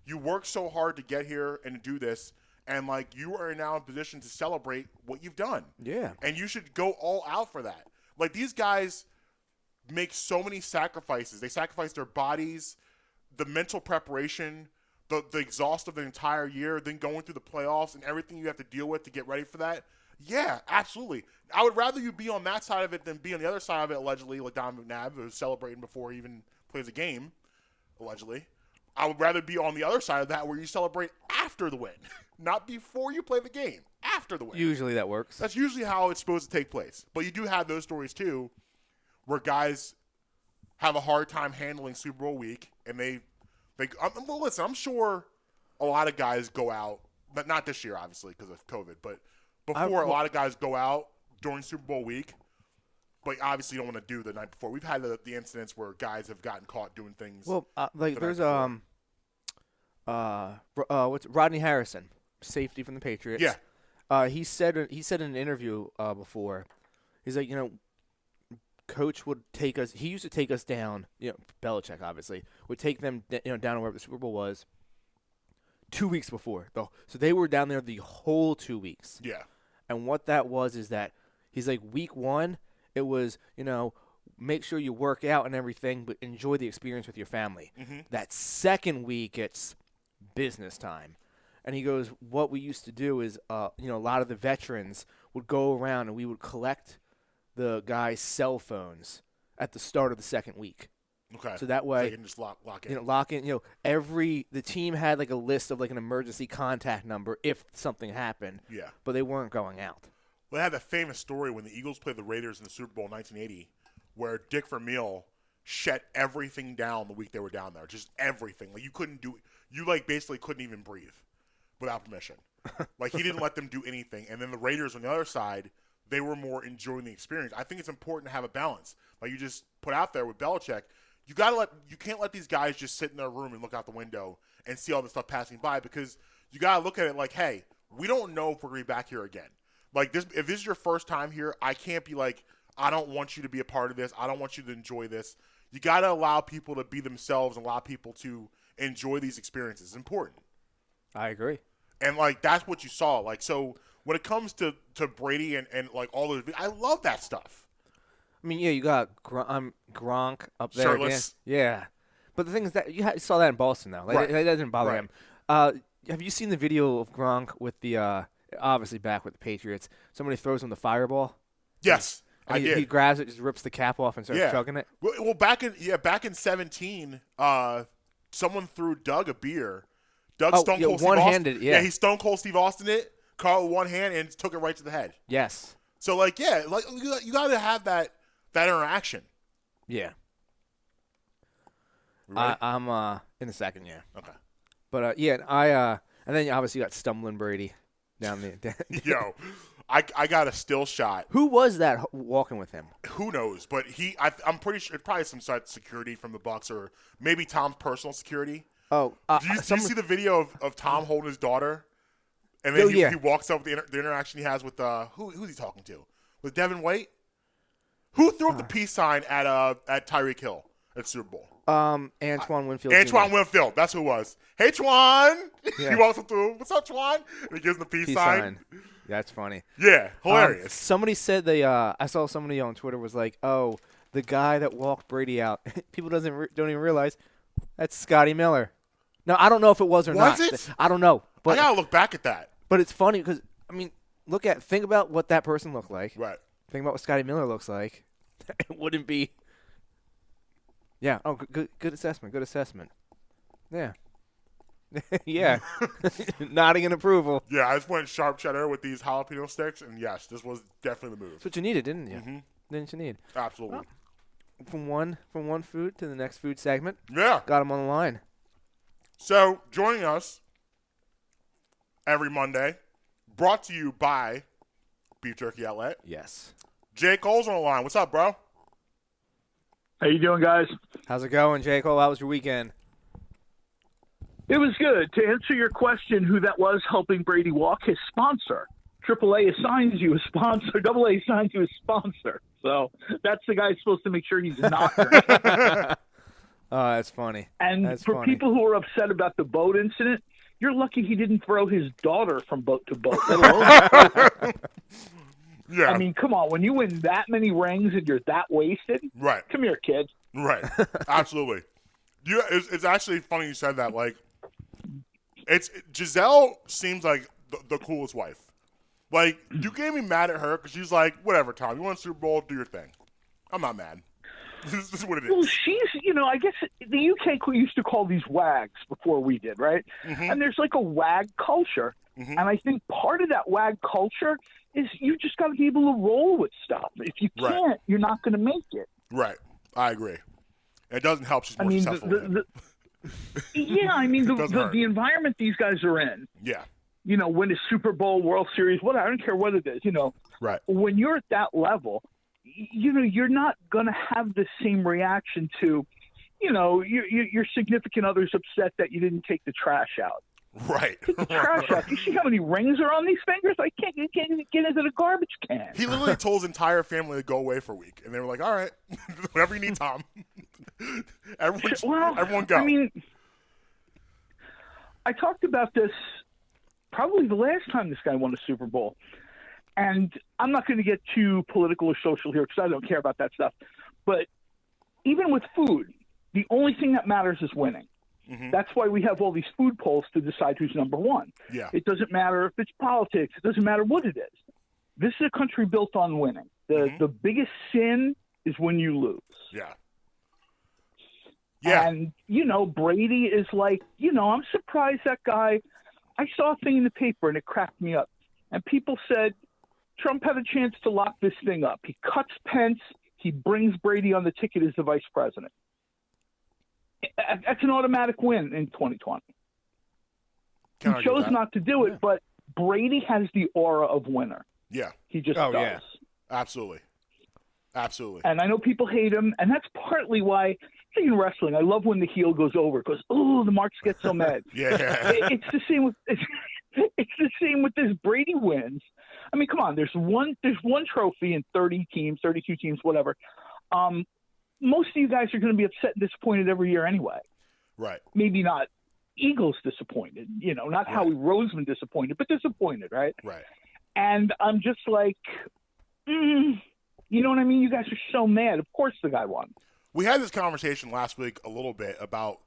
You worked so hard to get here and to do this. And, like, you are now in position to celebrate what you've done. Yeah. And you should go all out for that. Like, these guys make so many sacrifices. They sacrifice their bodies, the mental preparation, the exhaust of the entire year, then going through the playoffs and everything you have to deal with to get ready for that. Yeah, absolutely. I would rather you be on that side of it than be on the other side of it, allegedly, like Don McNabb, who's celebrating before he even plays a game, allegedly. I would rather be on the other side of that where you celebrate after the win, not before you play the game, after the win. Usually that works. That's usually how it's supposed to take place. But you do have those stories, too, where guys have a hard time handling Super Bowl week, and well, listen, I'm sure a lot of guys go out, but not this year, obviously, because of COVID, but before a lot of guys go out during Super Bowl week, but obviously you don't want to do the night before. We've had the incidents where guys have gotten caught doing things. Well, there's what's Rodney Harrison, safety from the Patriots. Yeah. He said in an interview before, he's like, Coach would take us. He used to take us down. Belichick obviously would take them down wherever the Super Bowl was. 2 weeks before, though, so they were down there the whole 2 weeks. Yeah. And what that was is that he's like, week one, it was, make sure you work out and everything, but enjoy the experience with your family. Mm-hmm. That second week, it's business time. And he goes, what we used to do is, a lot of the veterans would go around and we would collect the guys' cell phones at the start of the second week. Okay. So that way, so you can just lock in. Lock in. The team had like a list of like an emergency contact number if something happened. Yeah. But they weren't going out. Well, they had that famous story when the Eagles played the Raiders in the Super Bowl in 1980, where Dick Vermeil shut everything down the week they were down there. Just everything. Like, you couldn't do – you, like, basically couldn't even breathe without permission. Like, he didn't let them do anything. And then the Raiders on the other side, they were more enjoying the experience. I think it's important to have a balance. Like you just put out there with Belichick, you can't let these guys just sit in their room and look out the window and see all this stuff passing by, because you got to look at it like, hey, we don't know if we're going to be back here again. Like, this, if this is your first time here, I can't be like, I don't want you to be a part of this. I don't want you to enjoy this. You got to allow people to be themselves and allow people to enjoy these experiences. It's important. I agree. And, like, that's what you saw. Like, so when it comes to Brady and like, all those, I love that stuff. I mean, yeah, you got Gronk up there. Shirtless. Again. Yeah. But the thing is that you saw that in Boston, though. Like, right. That doesn't bother right. him. Have you seen the video of Gronk with the obviously back with the Patriots? Somebody throws him the fireball. Yes, I did. He grabs it, just rips the cap off, and starts chugging it. Well, back in 2017, someone threw Doug a beer. Doug Stone Cold Steve one-handed. Austin. Yeah, he Stone Cold Steve Austin it, caught it with one hand, and took it right to the head. Yes. So, like, yeah, like you got to have that interaction. Yeah. I'm in the second, yeah. Okay. But and then obviously you got stumbling Brady down there. Yo, I got a still shot. Who was that walking with him? Who knows? But I'm pretty sure it's probably some sort of security from the Bucs, or maybe Tom's personal security. Oh, do you see the video of Tom holding his daughter, and then he walks up with the interaction he has with who's he talking to? With Devin White? Who threw up the peace sign at Tyreek Hill at Super Bowl? Antoine Winfield. Antoine Winfield, that's who it was. Hey, Twan! Yeah. He walks up to him. What's up, Twan? And he gives him the peace sign. That's funny. Yeah, hilarious. Somebody said I saw somebody on Twitter was like, oh, the guy that walked Brady out. People don't even realize That's Scotty Miller. No, I don't know if it was or not. Was it? I don't know. I But gotta look back at that. but it's funny because think about what that person looked like. Right. Think about what Scotty Miller looks like. It wouldn't be. Yeah. Oh, good assessment. Good assessment. Yeah. Yeah. Nodding in approval. Yeah, I just went sharp cheddar with these jalapeno sticks, and yes, this was definitely the move. That's what you needed, didn't you? Mm-hmm. Didn't you need? Absolutely. From one food to the next food segment. Yeah. Got him on the line. So, joining us every Monday, brought to you by Beef Jerky Outlet. Yes. Jay Cole's on the line. What's up, bro? How you doing, guys? How's it going, J. Cole? How was your weekend? It was good. To answer your question, who that was helping Brady walk, his sponsor. AAA assigns you a sponsor. AA assigns you a sponsor. So that's the guy supposed to make sure he's not drinking. Oh, that's funny. And that's for funny. people who are upset about the boat incident, you're lucky he didn't throw his daughter from boat to boat. Let alone Yeah. I mean, come on. When you win that many rings and you're that wasted, right. come here, kid. Right. Absolutely. It's actually funny you said that. Like, Giselle seems like the coolest wife. Like, you can't be mad at her because she's like, whatever, Tom. You want a Super Bowl? Do your thing. I'm not mad. This is what it is. Well, she's, I guess the UK used to call these wags before we did, right? Mm-hmm. And there's like a wag culture. Mm-hmm. And I think part of that wag culture is you just got to be able to roll with stuff. If you can't, Right. you're not going to make it. Right. I agree. It doesn't help she's more successful than him. The environment these guys are in, Yeah. Win a Super Bowl, World Series, whatever, I don't care what it is, Right. when you're at that level, you're not going to have the same reaction to, your significant other's upset that you didn't take the trash out. Right. Take the trash out. You see how many rings are on these fingers? I can't get into the garbage can. He literally told his entire family to go away for a week, and they were like, all right, whatever you need, Tom. Everyone go. I mean, I talked about this probably the last time this guy won a Super Bowl. And I'm not going to get too political or social here because I don't care about that stuff. But even with food, the only thing that matters is winning. Mm-hmm. That's why we have all these food polls to decide who's number one. Yeah. It doesn't matter if it's politics. It doesn't matter what it is. This is a country built on winning. The biggest sin is when you lose. Yeah. Yeah. And, Brady is like, I'm surprised that guy – I saw a thing in the paper and it cracked me up. And people said Trump had a chance to lock this thing up. He cuts Pence. He brings Brady on the ticket as the vice president. That's an automatic win in 2020. He chose not to do it, but Brady has the aura of winner. Yeah. He just does. Yeah. Absolutely. And I know people hate him, and that's partly why in wrestling, I love when the heel goes over because, the Marks get so mad. Yeah. It's the same with it's the same with this Brady wins. I mean, come on, there's one trophy in 30 teams, 32 teams, whatever. Most of you guys are going to be upset and disappointed every year anyway. Right. Maybe not Eagles disappointed, not Howie Roseman disappointed, but disappointed, right? Right. And I'm just like, you know what I mean? You guys are so mad. Of course the guy won. We had this conversation last week a little bit about,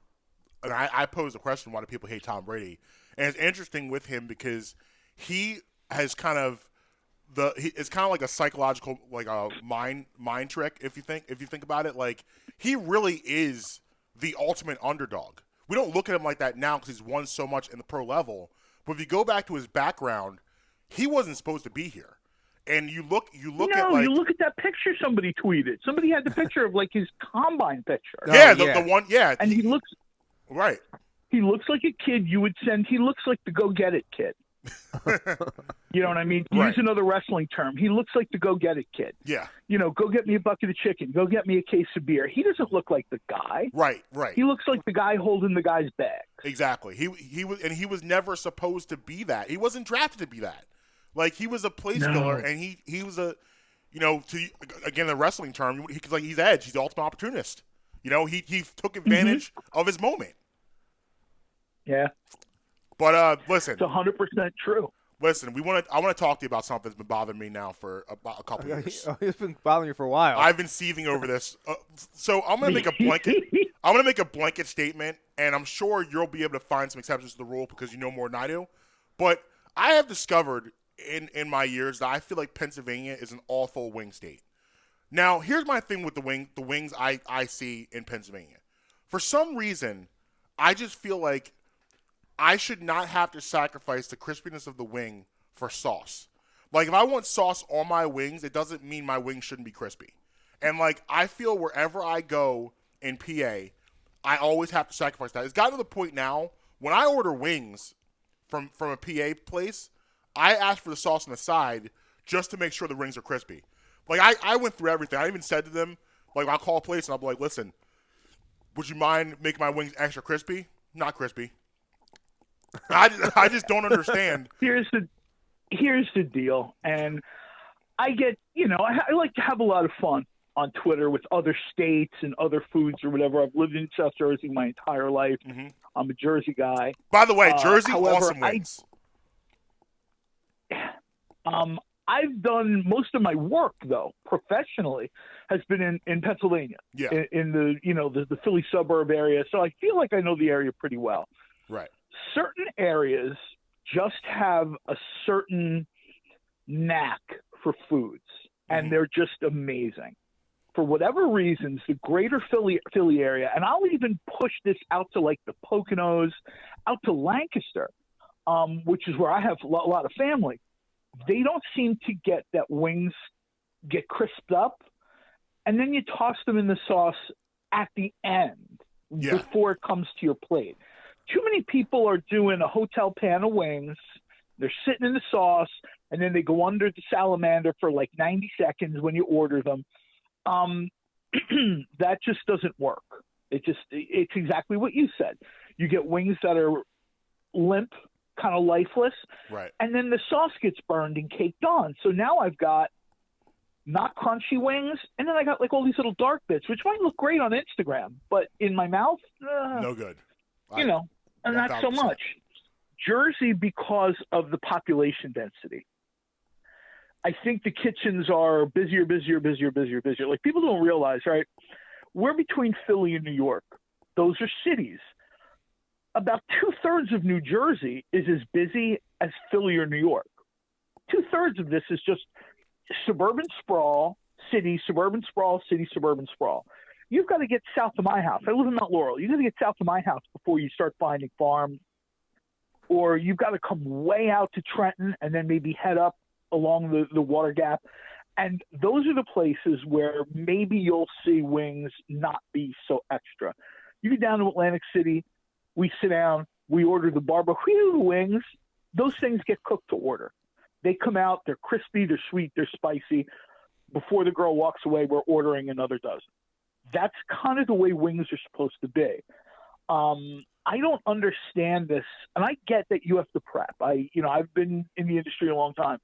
and I posed a question, why do people hate Tom Brady? And it's interesting with him because he has kind of it's kind of like a psychological, like a mind trick. If you think about it, like he really is the ultimate underdog. We don't look at him like that now because he's won so much in the pro level. But if you go back to his background, he wasn't supposed to be here. And you look at that picture somebody tweeted. Somebody had the picture of like his combine picture. Yeah, the one. Yeah, and he looks right. He looks like a kid you would send. He looks like the go get it kid. You know what I mean? Right. Use another wrestling term. He looks like the go get it kid. Yeah. Go get me a bucket of chicken. Go get me a case of beer. He doesn't look like the guy. Right. He looks like the guy holding the guy's bag. Exactly. He was never supposed to be that. He wasn't drafted to be that. Like he was a place filler, and he was a, again the wrestling term. He's edge. He's the ultimate opportunist. He took advantage of his moment. Yeah. But listen, it's 100% true. Listen, I want to talk to you about something that's been bothering me now for about a couple years. It's been bothering you for a while. I've been seething over this. So I'm going to make a blanket. I'm going to make a blanket statement, and I'm sure you'll be able to find some exceptions to the rule because you know more than I do. But I have discovered in my years that I feel like Pennsylvania is an awful wing state. Now, here's my thing with the wings I see in Pennsylvania. For some reason, I just feel like I should not have to sacrifice the crispiness of the wing for sauce. Like, if I want sauce on my wings, it doesn't mean my wings shouldn't be crispy. And, like, I feel wherever I go in PA, I always have to sacrifice that. It's gotten to the point now, when I order wings from a PA place, I ask for the sauce on the side just to make sure the wings are crispy. Like, I went through everything. I even said to them, like, I'll call a place and I'll be like, listen, would you mind making my wings extra crispy? Not crispy. I just don't understand. Here's the deal, and I get, I like to have a lot of fun on Twitter with other states and other foods or whatever. I've lived in South Jersey my entire life. Mm-hmm. I'm a Jersey guy. By the way, Jersey, however, awesome wings. I've done most of my work, though, professionally, has been in Pennsylvania, in the Philly suburb area. So I feel like I know the area pretty well. Right. Certain areas just have a certain knack for foods, and they're just amazing. For whatever reasons, the greater Philly area, and I'll even push this out to like the Poconos, out to Lancaster, which is where I have a lot of family. They don't seem to get that wings get crisped up, and then you toss them in the sauce at the end before it comes to your plate. Too many people are doing a hotel pan of wings. They're sitting in the sauce, and then they go under the salamander for like 90 seconds when you order them. That just doesn't work. It's exactly what you said. You get wings that are limp, kind of lifeless, right? And then the sauce gets burned and caked on. So now I've got not crunchy wings, and then I got like all these little dark bits, which might look great on Instagram, but in my mouth, no good. And not so much. Jersey, because of the population density, I think the kitchens are busier. Like, people don't realize, right? We're between Philly and New York. Those are cities. About 2/3 of New Jersey is as busy as Philly or New York. 2/3 of this is just suburban sprawl, city, suburban sprawl, city, suburban sprawl. You've got to get south of my house. I live in Mount Laurel. You've got to get south of my house before you start finding farms. Or you've got to come way out to Trenton and then maybe head up along the water gap. And those are the places where maybe you'll see wings not be so extra. You get down to Atlantic City, we sit down, we order the barbecue wings. Those things get cooked to order. They come out, they're crispy, they're sweet, they're spicy. Before the girl walks away, we're ordering another dozen. That's kind of the way wings are supposed to be. I don't understand this, and I get that you have to prep. I've been in the industry a long time.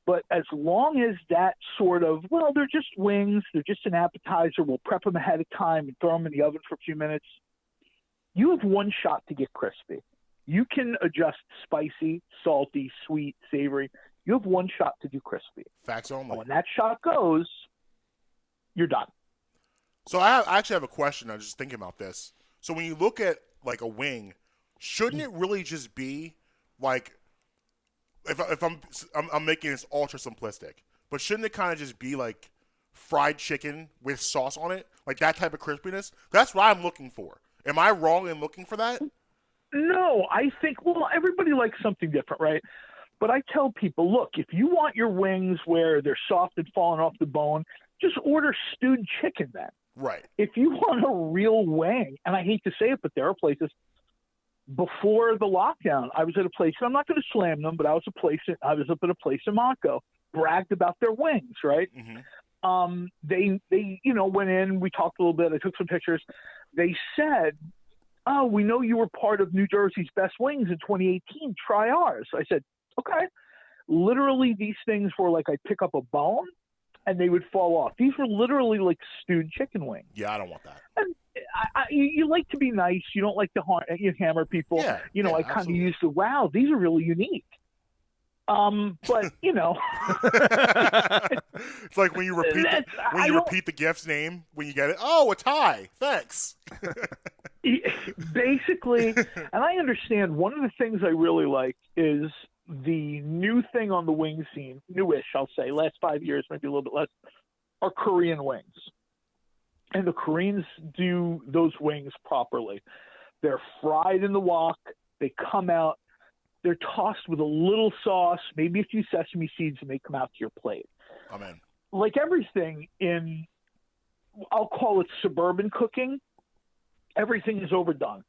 But as long as that sort of, they're just wings, they're just an appetizer, we'll prep them ahead of time and throw them in the oven for a few minutes, you have one shot to get crispy. You can adjust spicy, salty, sweet, savory. You have one shot to do crispy. Facts only. And when that shot goes, you're done. So I actually have a question. I was just thinking about this. So when you look at like a wing, shouldn't it really just be like, if I'm making this ultra simplistic, but shouldn't it kind of just be like fried chicken with sauce on it, like that type of crispiness? That's what I'm looking for. Am I wrong in looking for that? No, I think everybody likes something different, right? But I tell people, look, if you want your wings where they're soft and falling off the bone, just order stewed chicken then. Right. If you want a real wing, and I hate to say it, but there are places. Before the lockdown, I was at a place, and I'm not going to slam them, but I was up at a place in Monaco, bragged about their wings, right? Mm-hmm. They went in, we talked a little bit, I took some pictures. They said, "Oh, we know you were part of New Jersey's best wings in 2018. Try ours." I said, "Okay." Literally, these things were like I pick up a bone and they would fall off. These were literally like stewed chicken wings. Yeah, I don't want that. And you like to be nice. You don't like to hammer people. Yeah, I kind of use the, wow, these are really unique. But It's like when you repeat the gift's name when you get it. Oh, a tie. Thanks. basically, and I understand one of the things I really like is the new thing on the wing scene, newish, I'll say, last 5 years, maybe a little bit less, are Korean wings. And the Koreans do those wings properly. They're fried in the wok. They come out. They're tossed with a little sauce, maybe a few sesame seeds, and they come out to your plate. Amen. Like everything in, I'll call it suburban cooking, everything is overdone.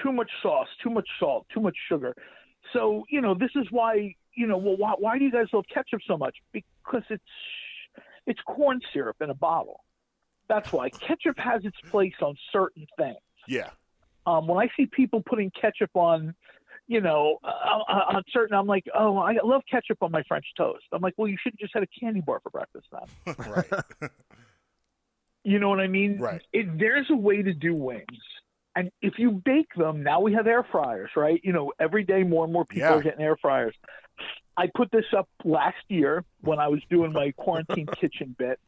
Too much sauce, too much salt, too much sugar. So, this is why, why do you guys love ketchup so much? Because it's corn syrup in a bottle. That's why. Ketchup has its place on certain things. Yeah. When I see people putting ketchup on, on certain, I'm like, oh, I love ketchup on my French toast. I'm like, well, you should have just had a candy bar for breakfast then. Right. You know what I mean? Right. There's a way to do wings. And if you bake them, now we have air fryers, right? Every day more and more people are getting air fryers. I put this up last year when I was doing my quarantine kitchen bit.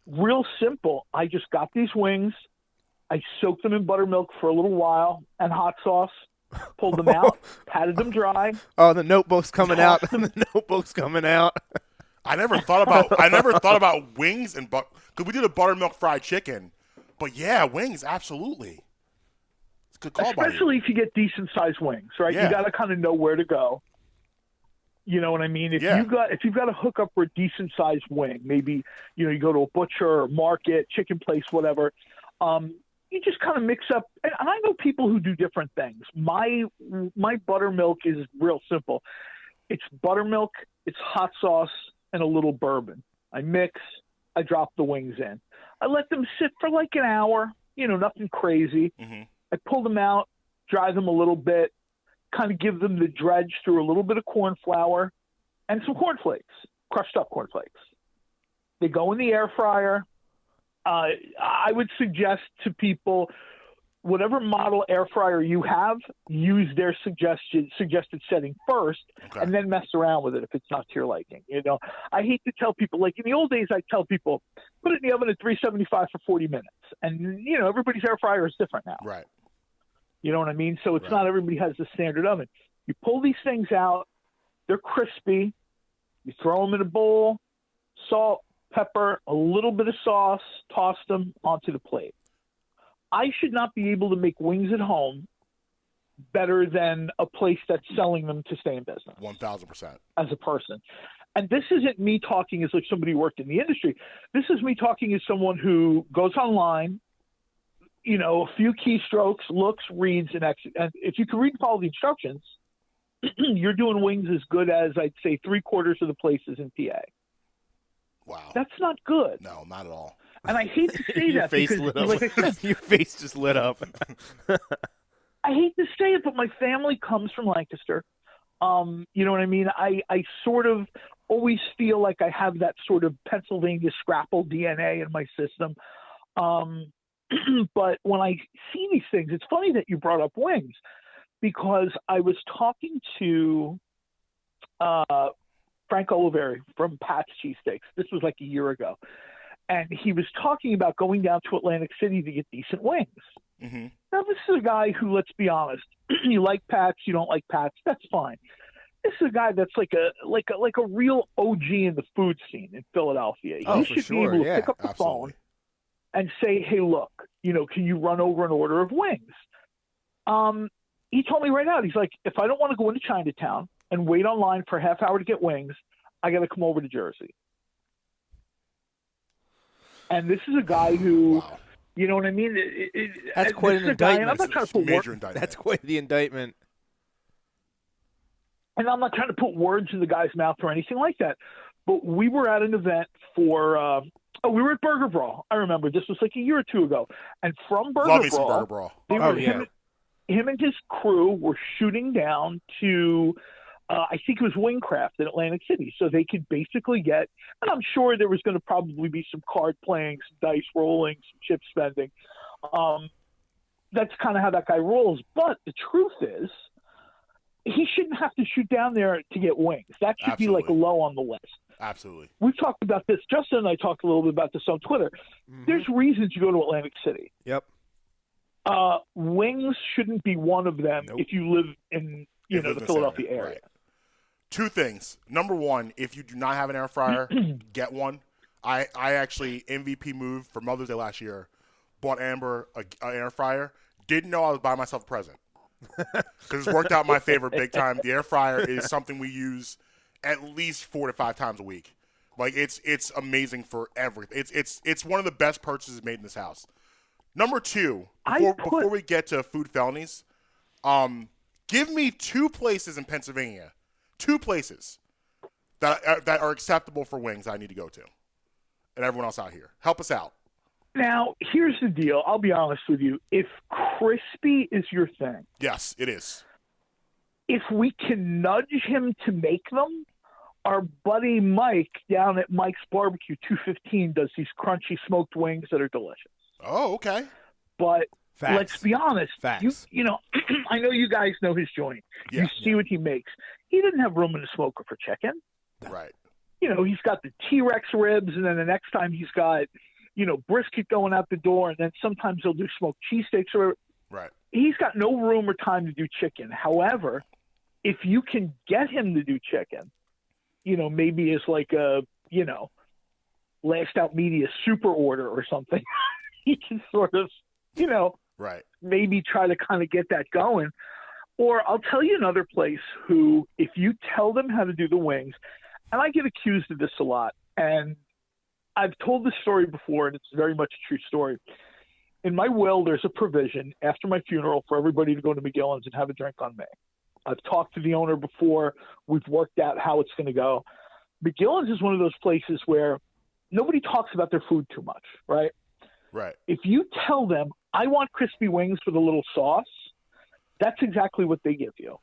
Real simple. I just got these wings. I soaked them in buttermilk for a little while and hot sauce. Pulled them out, patted them dry. Oh, the notebook's coming out. The notebook's coming out. I never thought about wings and because we did a buttermilk fried chicken, but yeah, wings absolutely. It's a good call. Especially if you get decent sized wings, right? Yeah. You got to kind of know where to go. You know what I mean? If you've got to hook up for a decent sized wing, maybe you go to a butcher or market, chicken place, whatever. You just kind of mix up, and I know people who do different things. My buttermilk is real simple. It's buttermilk, it's hot sauce, and a little bourbon. I mix, I drop the wings in. I let them sit for like an hour, nothing crazy. Mm-hmm. I pull them out, dry them a little bit, kind of give them the dredge through a little bit of corn flour and some cornflakes, crushed up cornflakes. They go in the air fryer. I would suggest to people, whatever model air fryer you have, use their suggested setting first, and then mess around with it if it's not to your liking. I hate to tell people, like in the old days, I'd tell people, put it in the oven at 375 for 40 minutes. And, everybody's air fryer is different now. Right. You know what I mean? So it's not everybody has the standard oven. You pull these things out. They're crispy. You throw them in a bowl, salt, pepper, a little bit of sauce, toss them onto the plate. I should not be able to make wings at home better than a place that's selling them to stay in business. 1,000%. As a person. And this isn't me talking as like somebody who worked in the industry. This is me talking as someone who goes online, a few keystrokes, looks, reads, and if you can read and follow the instructions, you're doing wings as good as, I'd say, 3/4 of the places in PA. Wow. That's not good. No, not at all. And I hate to say that because, like I said, your face just lit up. I hate to say it, but my family comes from Lancaster. You know what I mean? I sort of always feel like I have that sort of Pennsylvania scrapple DNA in my system. But when I see these things, it's funny that you brought up wings because I was talking to Frank Oliveri from Pat's Cheesesteaks. This was like a year ago. And he was talking about going down to Atlantic City to get decent wings. Mm-hmm. Now, this is a guy who, let's be honest, you like Pat's, you don't like Pat's, that's fine. This is a guy that's like a real OG in the food scene in Philadelphia. He should be able to pick up the phone and say, hey, look, can you run over an order of wings? He told me right out, he's like, if I don't want to go into Chinatown and wait online for a half hour to get wings, I got to come over to Jersey. And this is a guy who, you know what I mean? That's quite an indictment. I'm not trying to put major indictment. That's quite the indictment. And I'm not trying to put words in the guy's mouth or anything like that. But we were at an event for we were at Burger Brawl. I remember this was like a year or two ago. And from Burger Brawl, him and his crew were shooting down to I think it was Wingcraft in Atlantic City. So they could basically get, and I'm sure there was going to probably be some card playing, some dice rolling, some chip spending. That's kind of how that guy rolls. But the truth is, he shouldn't have to shoot down there to get wings. That should be like Absolutely. low on the list. Absolutely. We've talked about this. Justin and I talked a little bit about this on Twitter. There's reasons you go to Atlantic City. Yep. Wings shouldn't be one of them if you live in the Philadelphia area. Right. Two things. Number one, if you do not have an air fryer, get one. I actually MVP move for Mother's Day last year. Bought Amber an air fryer. Didn't know I was buying myself a present because it's worked out in my favor big time. The air fryer is something we use at least 4 to 5 times a week. Like it's amazing for everything. It's one of the best purchases made in this house. Number two, before we get to food felonies, give me 2 places in Pennsylvania, 2 places that are acceptable for wings I need to go to, and everyone else out here. Help us out. Now, here's the deal. I'll be honest with you. If crispy is your thing, Yes, it is. if we can nudge him to make them, our buddy Mike down at Mike's Barbecue 215 does these crunchy smoked wings that are delicious. Oh, okay. But Facts. let's be honest. Facts. You know, I know you guys know his joint. Yeah. You see what he makes. He didn't have room in the smoker for chicken. Right. You know, he's got the T-Rex ribs, and then the next time he's got, brisket going out the door, and then sometimes he'll do smoked cheesesteaks. Right. He's got no room or time to do chicken. However, if you can get him to do chicken, maybe as like a, last out media super order or something, he can sort of, Right. maybe try to kind of get that going. Or I'll tell you another place who, if you tell them how to do the wings, and I get accused of this a lot, and I've told this story before, and it's very much a true story. In my will, there's a provision after my funeral for everybody to go to McGillen's and have a drink on me. I've talked to the owner before. We've worked out how it's going to go. McGillen's is one of those places where nobody talks about their food too much, right? Right. If you tell them, I want crispy wings with a little sauce, that's exactly what they give you.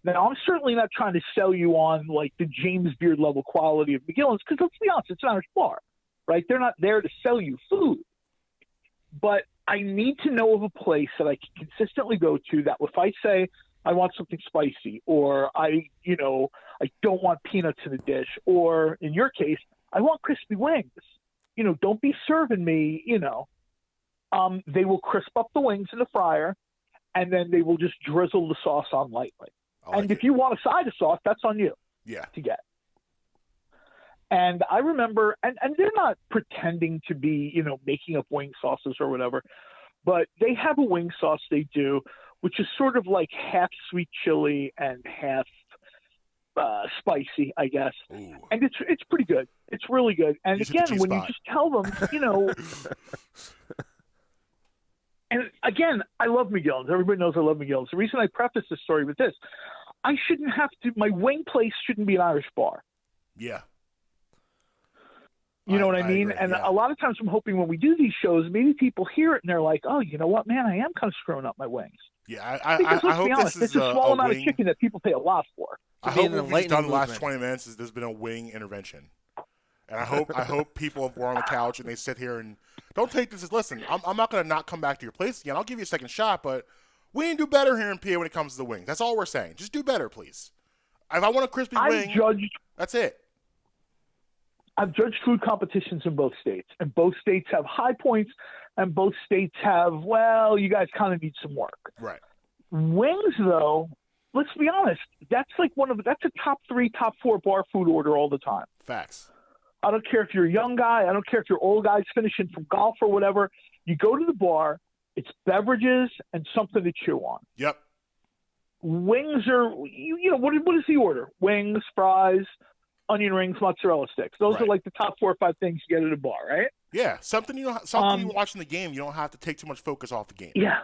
Now, I'm certainly not trying to sell you on like the James Beard level quality of McGillen's, because let's be honest, it's not a bar, right? They're not there to sell you food. But I need to know of a place that I can consistently go to that if I say I want something spicy, or I don't want peanuts in a dish, or in your case, I want crispy wings. Don't be serving me, they will crisp up the wings in the fryer, and then they will just drizzle the sauce on lightly. And if you want a side of sauce, that's on you to get. And I remember, and they're not pretending to be, making up wing sauces or whatever, but they have a wing sauce they do, which is sort of like half sweet chili and half spicy, I guess. Ooh. And it's pretty good. It's really good. And again, when you just tell them, and again, I love McGillen's. Everybody knows I love McGillen's. The reason I preface this story with this, I shouldn't have to, my wing place shouldn't be an Irish bar. Yeah. You know what I mean? Agree, and yeah. a lot of times I'm hoping when we do these shows, maybe people hear it and they're like, oh, you know what, man, I am kind of screwing up my wings. Yeah, Because let's I hope be honest, this is it's a small amount wing. of chicken that people pay a lot for. I Being hope an what we've done the last movement. 20 minutes is there's been a wing intervention. And I hope people were on the couch and they sit here and don't take this as, listen, I'm not going to not come back to your place again. I'll give you a second shot, but we can do better here in PA when it comes to the wings. That's all we're saying. Just do better, please. If I want a crispy wing, that's it. I've judged food competitions in both states, and both states have high points, and both states have, well, you guys kind of need some work. Right. Wings, though, let's be honest, that's like that's a top 3, top 4 bar food order all the time. Facts. I don't care if you're a young guy. I don't care if you're old guys finishing from golf or whatever. You go to the bar, it's beverages and something to chew on. Yep. Wings are, what is the order? Wings, fries, onion rings, mozzarella sticks. Those Right. are like the top 4 or 5 things you get at a bar, right? Yeah, something you watch in the game, you don't have to take too much focus off the game. Yeah.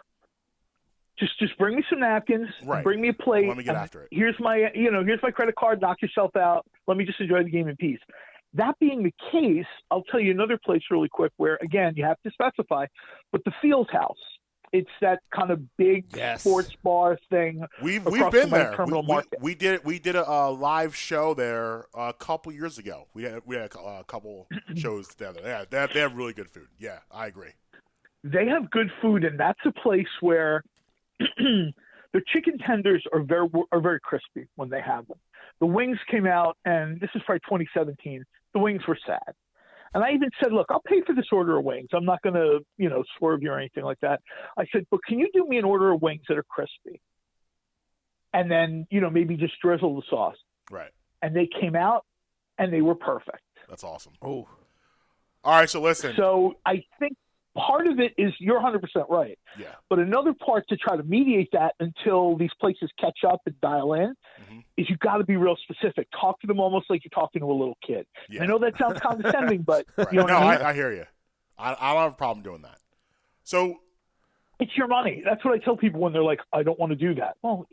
Just bring me some napkins. Right. Bring me a plate. Let me get after it. Here's my credit card. Knock yourself out. Let me just enjoy the game in peace. That being the case, I'll tell you another place really quick where, again, you have to specify, but the Field House. It's that kind of big sports bar thing. We've across been the there. Terminal Market. We did a live show there a couple years ago. We had a couple shows together. Yeah, they have really good food. Yeah, I agree. They have good food, and that's a place where the The chicken tenders are very crispy when they have them. The wings came out, and this is probably 2017. The wings were sad. And I even said, look, I'll pay for this order of wings. I'm not going to, swerve you or anything like that. I said, but can you do me an order of wings that are crispy? And then, maybe just drizzle the sauce. Right. And they came out, and they were perfect. That's awesome. Oh. All right, so listen. So I think part of it is you're 100% right. Yeah. But another part to try to mediate that until these places catch up and dial in is you got to be real specific. Talk to them almost like you're talking to a little kid. Yeah. I know that sounds condescending, but right. you know what I mean? I hear you. I don't have a problem doing that. So it's your money. That's what I tell people when they're like, I don't want to do that. Well,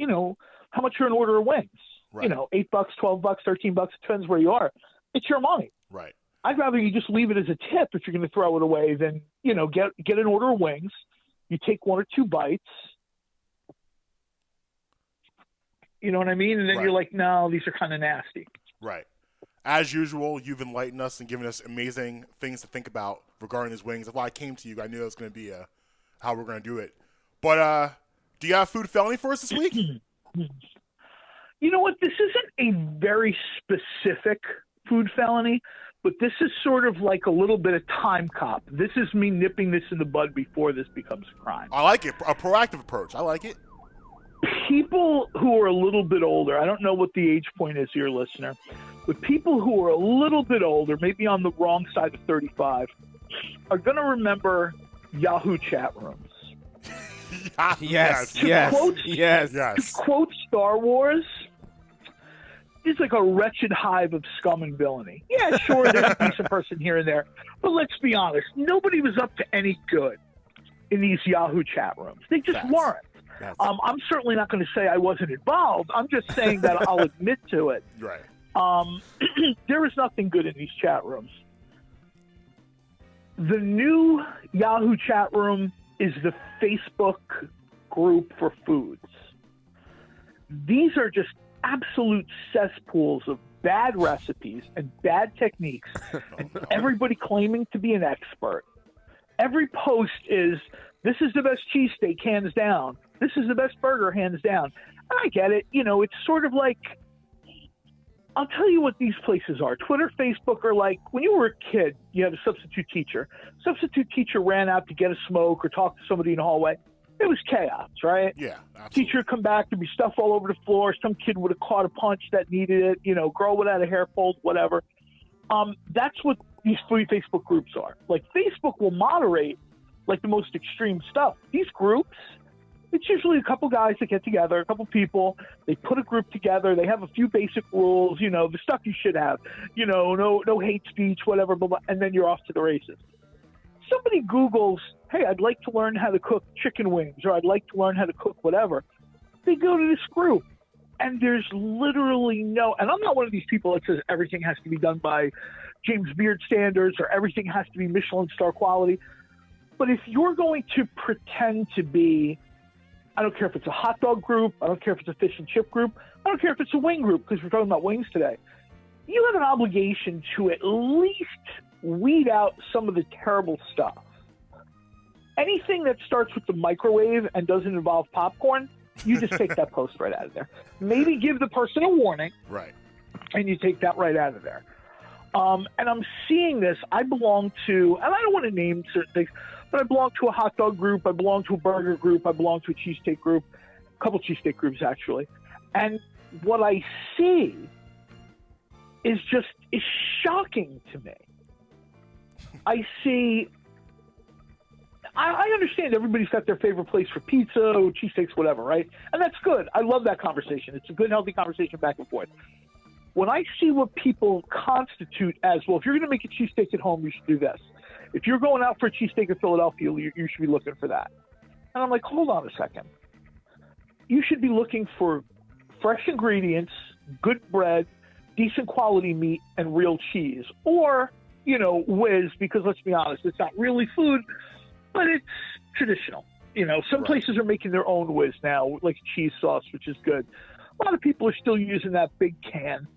how much are an order of wings? Right. $8, $12, $13, it depends where you are. It's your money. Right. I'd rather you just leave it as a tip if you're going to throw it away than, get an order of wings. You take 1 or 2 bites. You know what I mean? And then right. you're like, no, these are kind of nasty. Right. As usual, you've enlightened us and given us amazing things to think about regarding these wings. That's why I came to you. I knew that was going to be how we're going to do it. But do you have food felony for us this week? You know what? This isn't a very specific food felony, but this is sort of like a little bit of time cop. This is me nipping this in the bud before this becomes a crime. I like it. A proactive approach. I like it. People who are a little bit older, I don't know what the age point is, your listener, but people who are a little bit older, maybe on the wrong side of 35, are going to remember Yahoo chat rooms. Yes. To quote Star Wars, it's like a wretched hive of scum and villainy. Yeah, sure, there's a decent person here and there, but let's be honest, nobody was up to any good in these Yahoo chat rooms. They just weren't. I'm certainly not going to say I wasn't involved. I'm just saying that I'll admit to it. Right. There is nothing good in these chat rooms. The new Yahoo chat room is the Facebook group for foods. These are just absolute cesspools of bad recipes and bad techniques, and everybody claiming to be an expert. Every post is, this is the best cheesesteak, hands down. This is the best burger, hands down. And I get it. It's sort of like, I'll tell you what these places are. Twitter, Facebook are like, when you were a kid, you had a substitute teacher. Substitute teacher ran out to get a smoke or talk to somebody in the hallway. It was chaos, right? Yeah, absolutely. Teacher would come back, there'd be stuff all over the floor. Some kid would have caught a punch that needed it. Girl would have had a hair pulled, whatever. That's what these free Facebook groups are. Like, Facebook will moderate, like, the most extreme stuff. These groups, it's usually a couple guys that get together, a couple people. They put a group together. They have a few basic rules, the stuff you should have. No hate speech, whatever, blah, blah, and then you're off to the races. Somebody Googles, hey, I'd like to learn how to cook chicken wings, or I'd like to learn how to cook whatever. They go to this group, and there's literally no – and I'm not one of these people that says everything has to be done by James Beard standards or everything has to be Michelin star quality. But if you're going to pretend to be – I don't care if it's a hot dog group. I don't care if it's a fish and chip group. I don't care if it's a wing group, because we're talking about wings today. You have an obligation to at least weed out some of the terrible stuff. Anything that starts with the microwave and doesn't involve popcorn, you just take that post right out of there. Maybe give the person a warning. Right. And you take that right out of there. And I'm seeing this. I belong to, and I don't want to name certain things, but I belong to a hot dog group. I belong to a burger group. I belong to a cheesesteak group, a couple cheesesteak groups, actually. And what I see is shocking to me. I see, I understand everybody's got their favorite place for pizza, or cheesesteaks, whatever, right? And that's good. I love that conversation. It's a good, healthy conversation back and forth. When I see what people constitute as, well, if you're going to make a cheesesteak at home, you should do this. If you're going out for a cheesesteak in Philadelphia, you should be looking for that. And I'm like, hold on a second. You should be looking for fresh ingredients, good bread, decent quality meat, and real cheese. Or, whiz, because let's be honest, it's not really food, but it's traditional. Some places are making their own whiz now, like cheese sauce, which is good. A lot of people are still using that big can,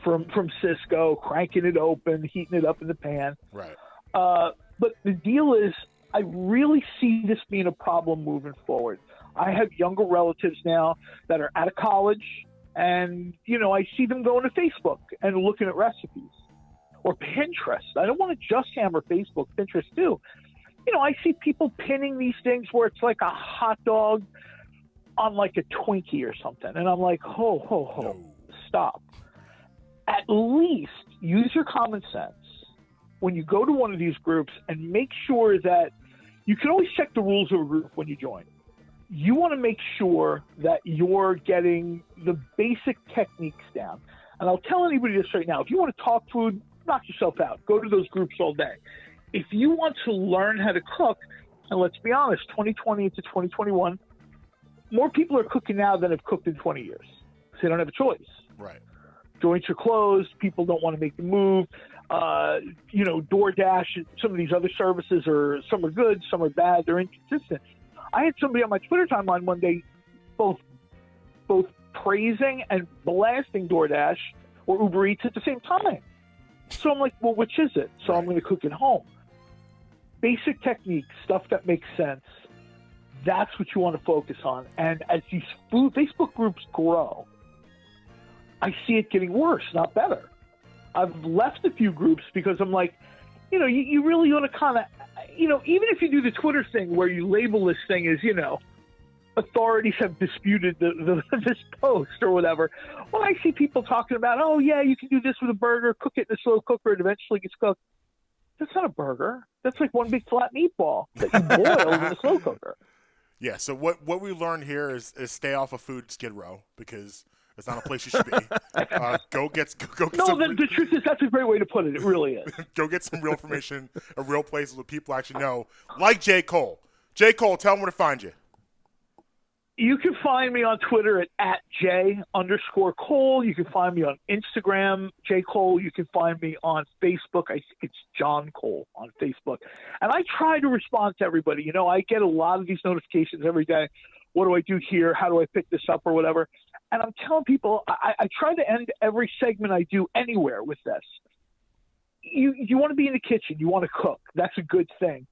from Cisco, cranking it open, heating it up in the pan. Right. But the deal is, I really see this being a problem moving forward. I have younger relatives now that are out of college, and, I see them going to Facebook and looking at recipes. Or Pinterest. I don't want to just hammer Facebook, Pinterest too. I see people pinning these things where it's like a hot dog on like a Twinkie or something. And I'm like, ho, stop. At least use your common sense when you go to one of these groups and make sure that you can always check the rules of a group when you join. You want to make sure that you're getting the basic techniques down. And I'll tell anybody this right now. If you want to talk food, knock yourself out. Go to those groups all day. If you want to learn how to cook, and let's be honest, 2020 to 2021, more people are cooking now than have cooked in 20 years. So they don't have a choice. Right. Joints are closed. People don't want to make the move. DoorDash, some of these other services some are good, some are bad. They're inconsistent. I had somebody on my Twitter timeline one day both praising and blasting DoorDash or Uber Eats at the same time. So I'm like, well, which is it? So I'm going to cook at home. Basic techniques, stuff that makes sense. That's what you want to focus on. And as these Facebook groups grow, I see it getting worse, not better. I've left a few groups because I'm like, you really want to kind of, even if you do the Twitter thing where you label this thing as, authorities have disputed this post or whatever. Well, I see people talking about, oh, yeah, you can do this with a burger, cook it in a slow cooker, and eventually gets cooked. That's not a burger. That's like one big flat meatball that you boil in a slow cooker. Yeah, so what we learned here is stay off of food Skid Row because it's not a place you should be. Go get the truth is that's a great way to put it. It really is. Go get some real information, a real places where people actually know, like J. Cole. J. Cole, tell them where to find you. You can find me on Twitter at @J_Cole. You can find me on Instagram, J. Cole. You can find me on Facebook. I think it's John Cole on Facebook. And I try to respond to everybody. I get a lot of these notifications every day. What do I do here? How do I pick this up or whatever? And I'm telling people, I try to end every segment I do anywhere with this. You want to be in the kitchen. You want to cook. That's a good thing.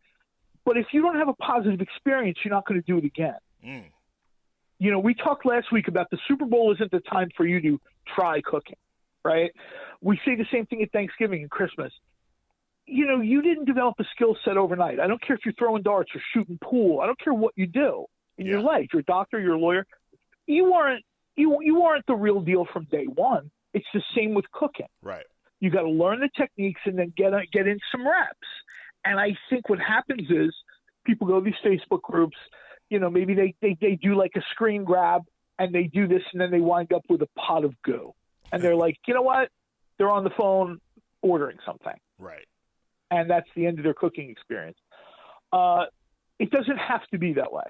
But if you don't have a positive experience, you're not going to do it again. Mm. We talked last week about the Super Bowl isn't the time for you to try cooking, right? We say the same thing at Thanksgiving and Christmas. You didn't develop a skill set overnight. I don't care if you're throwing darts or shooting pool. I don't care what you do in your life. You're a doctor, you're a lawyer. You aren't the real deal from day one. It's the same with cooking. Right. You got to learn the techniques and then get in some reps. And I think what happens is people go to these Facebook groups. Maybe they do like a screen grab and they do this and then they wind up with a pot of goo. And they're like, you know what? They're on the phone ordering something. Right. And that's the end of their cooking experience. It doesn't have to be that way.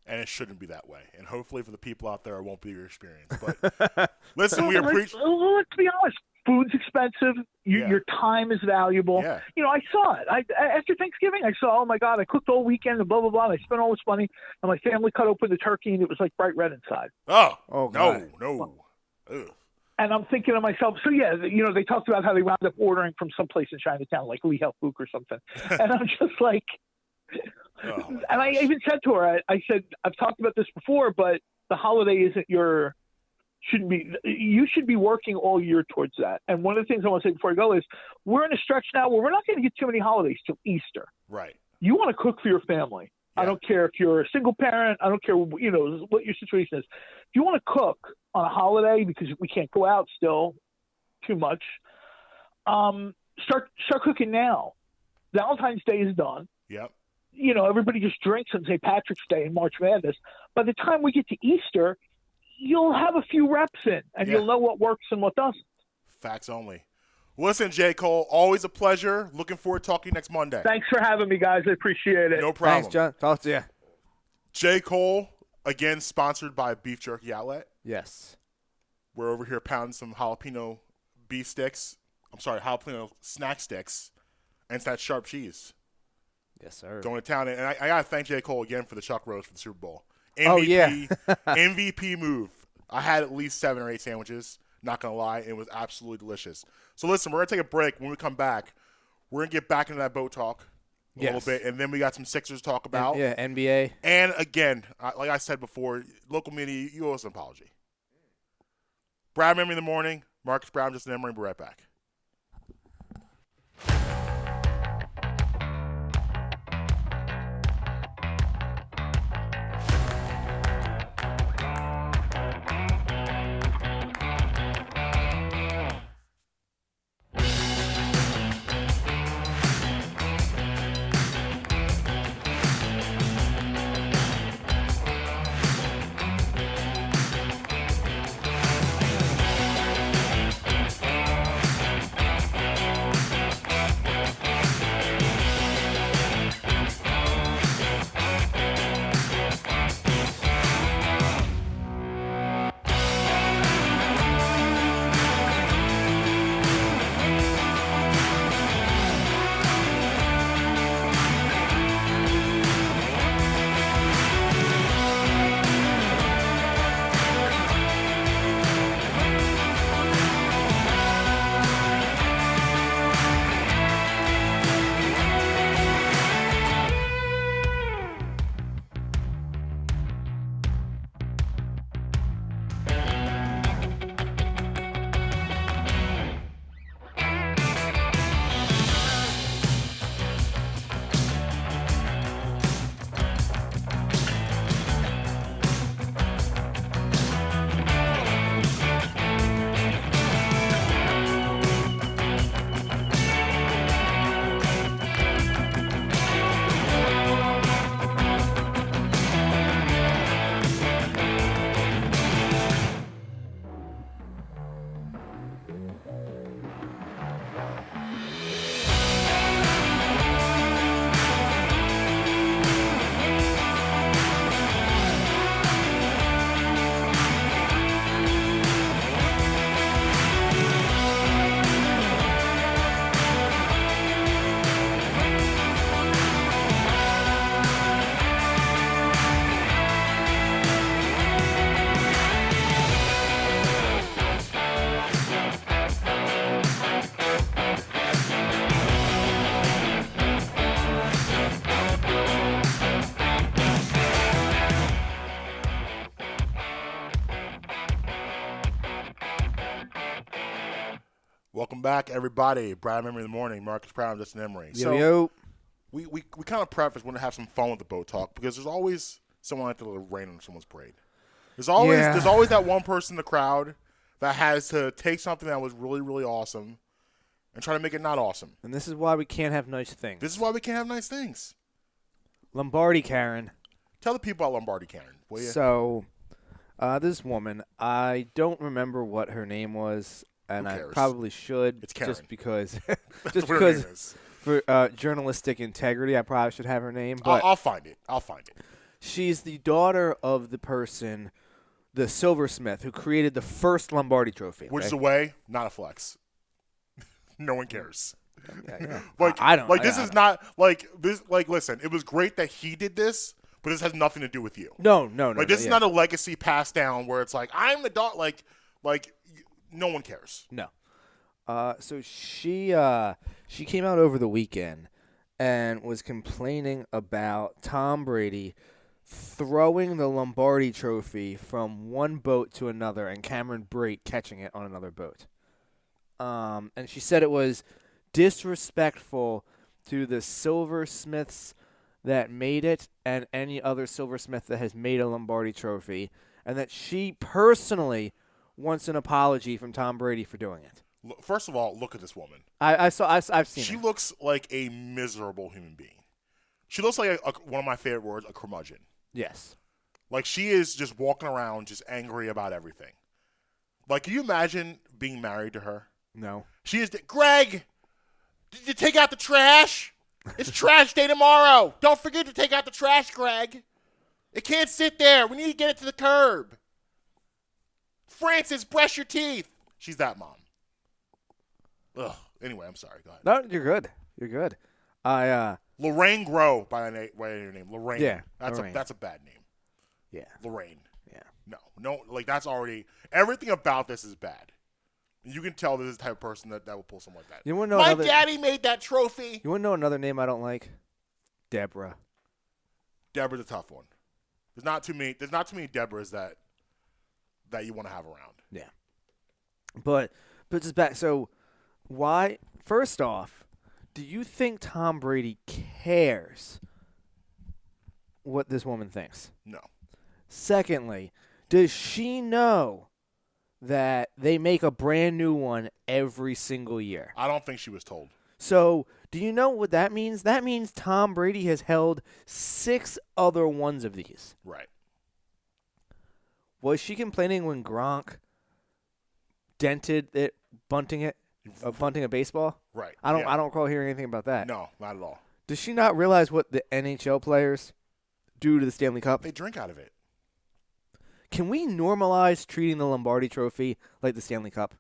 And it shouldn't be that way. And hopefully for the people out there, it won't be your experience. But listen, we appreciate. Let's be honest. Food's expensive. Your time is valuable. Yeah. I saw it. After Thanksgiving, I saw, oh, my God, I cooked all weekend and blah, blah, blah. And I spent all this money. And my family cut open the turkey, and it was like bright red inside. Oh God. No. Ugh. And I'm thinking to myself, so, yeah, they talked about how they wound up ordering from someplace in Chinatown, like Lee Health Fook or something. And I'm just like – and I even said to her, I said, I've talked about this before, but the holiday isn't you should be working all year towards that. And one of the things I want to say before I go is we're in a stretch now where we're not going to get too many holidays till Easter. Right. You want to cook for your family. Yeah. I don't care if you're a single parent. I don't care, what your situation is. If you want to cook on a holiday because we can't go out still too much, start cooking now. Valentine's Day is done. Yep. Everybody just drinks on St. Patrick's Day and March Madness. By the time we get to Easter, you'll have a few reps in, and you'll know what works and what doesn't. Facts only. Listen, J. Cole, always a pleasure. Looking forward to talking next Monday. Thanks for having me, guys. I appreciate it. No problem. Thanks, John. Talk to you. J. Cole, again, sponsored by Beef Jerky Outlet. Yes. We're over here pounding some jalapeno beef sticks. Jalapeno snack sticks. And it's that sharp cheese. Yes, sir. Going to town. And I got to thank J. Cole again for the chuck roast for the Super Bowl. MVP, Oh, yeah. MVP move. I had at least 7 or 8 sandwiches. Not going to lie. It was absolutely delicious. So, listen, we're going to take a break. When we come back, we're going to get back into that boat talk. a little bit, and then we got some Sixers to talk about. Yeah, NBA. And again, like I said before, local media, you owe us an apology. Brad Memory in the morning. Marques Brown, Justin Emery. We'll be right back. Welcome back, everybody. Brad Memory in the morning. Marques Brown, Justin Emery. Yo. We kind of preface want to have some fun with the boat talk because there's always someone out there to rain on someone's parade. There's always that one person in the crowd that has to take something that was really, really awesome and try to make it not awesome. And this is why we can't have nice things. This is why we can't have nice things. Lombardi Karen. Tell the people about Lombardi Karen, will you? So, this woman, I don't remember what her name was, and I probably should. It's Karen. Just because is. For journalistic integrity, I probably should have her name. But I'll find it. She's the daughter of the person, the silversmith, who created the first Lombardi Trophy. Which is a way, not a flex. No one cares. Yeah. I don't. This is not like this. Like, listen, it was great that he did this, but this has nothing to do with you. No. This is not a legacy passed down where it's like I'm the daughter. Like, no one cares. No. So she came out over the weekend and was complaining about Tom Brady throwing the Lombardi Trophy from one boat to another and Cameron Brate catching it on another boat. And she said it was disrespectful to the silversmiths that made it and any other silversmith that has made a Lombardi Trophy, and that she personally wants an apology from Tom Brady for doing it. First of all, look at this woman. I've seen She her. looks like a miserable human being. She looks like one of my favorite words, a curmudgeon. Yes. Like, she is just walking around just angry about everything. Like, can you imagine being married to her? No. She is Greg, did you take out the trash? It's trash day tomorrow. Don't forget to take out the trash, Greg. It can't sit there. We need to get it to the curb. Francis, brush your teeth. She's that mom. Ugh. Anyway, I'm sorry. Go ahead. No, you're good. Lorraine Grow, by your name. Lorraine. Yeah, That's Lorraine. a bad name. Yeah. Lorraine. Yeah. No, like, that's already, everything about this is bad. You can tell this is the type of person that will pull something like that. You want to know My daddy made that trophy. You want to know another name I don't like? Deborah. Deborah's a tough one. There's not too many Deborahs that you want to have around. Yeah. But just back. So why? First off, do you think Tom Brady cares what this woman thinks? No. Secondly, does she know that they make a brand new one every single year? I don't think she was told. So, do you know what that means? That means Tom Brady has held 6 other ones of these. Right. Was she complaining when Gronk dented it, bunting a baseball? Right. I don't Yeah. I don't recall hearing anything about that. No, not at all. Does she not realize what the NHL players do to the Stanley Cup? They drink out of it. Can we normalize treating the Lombardi Trophy like the Stanley Cup?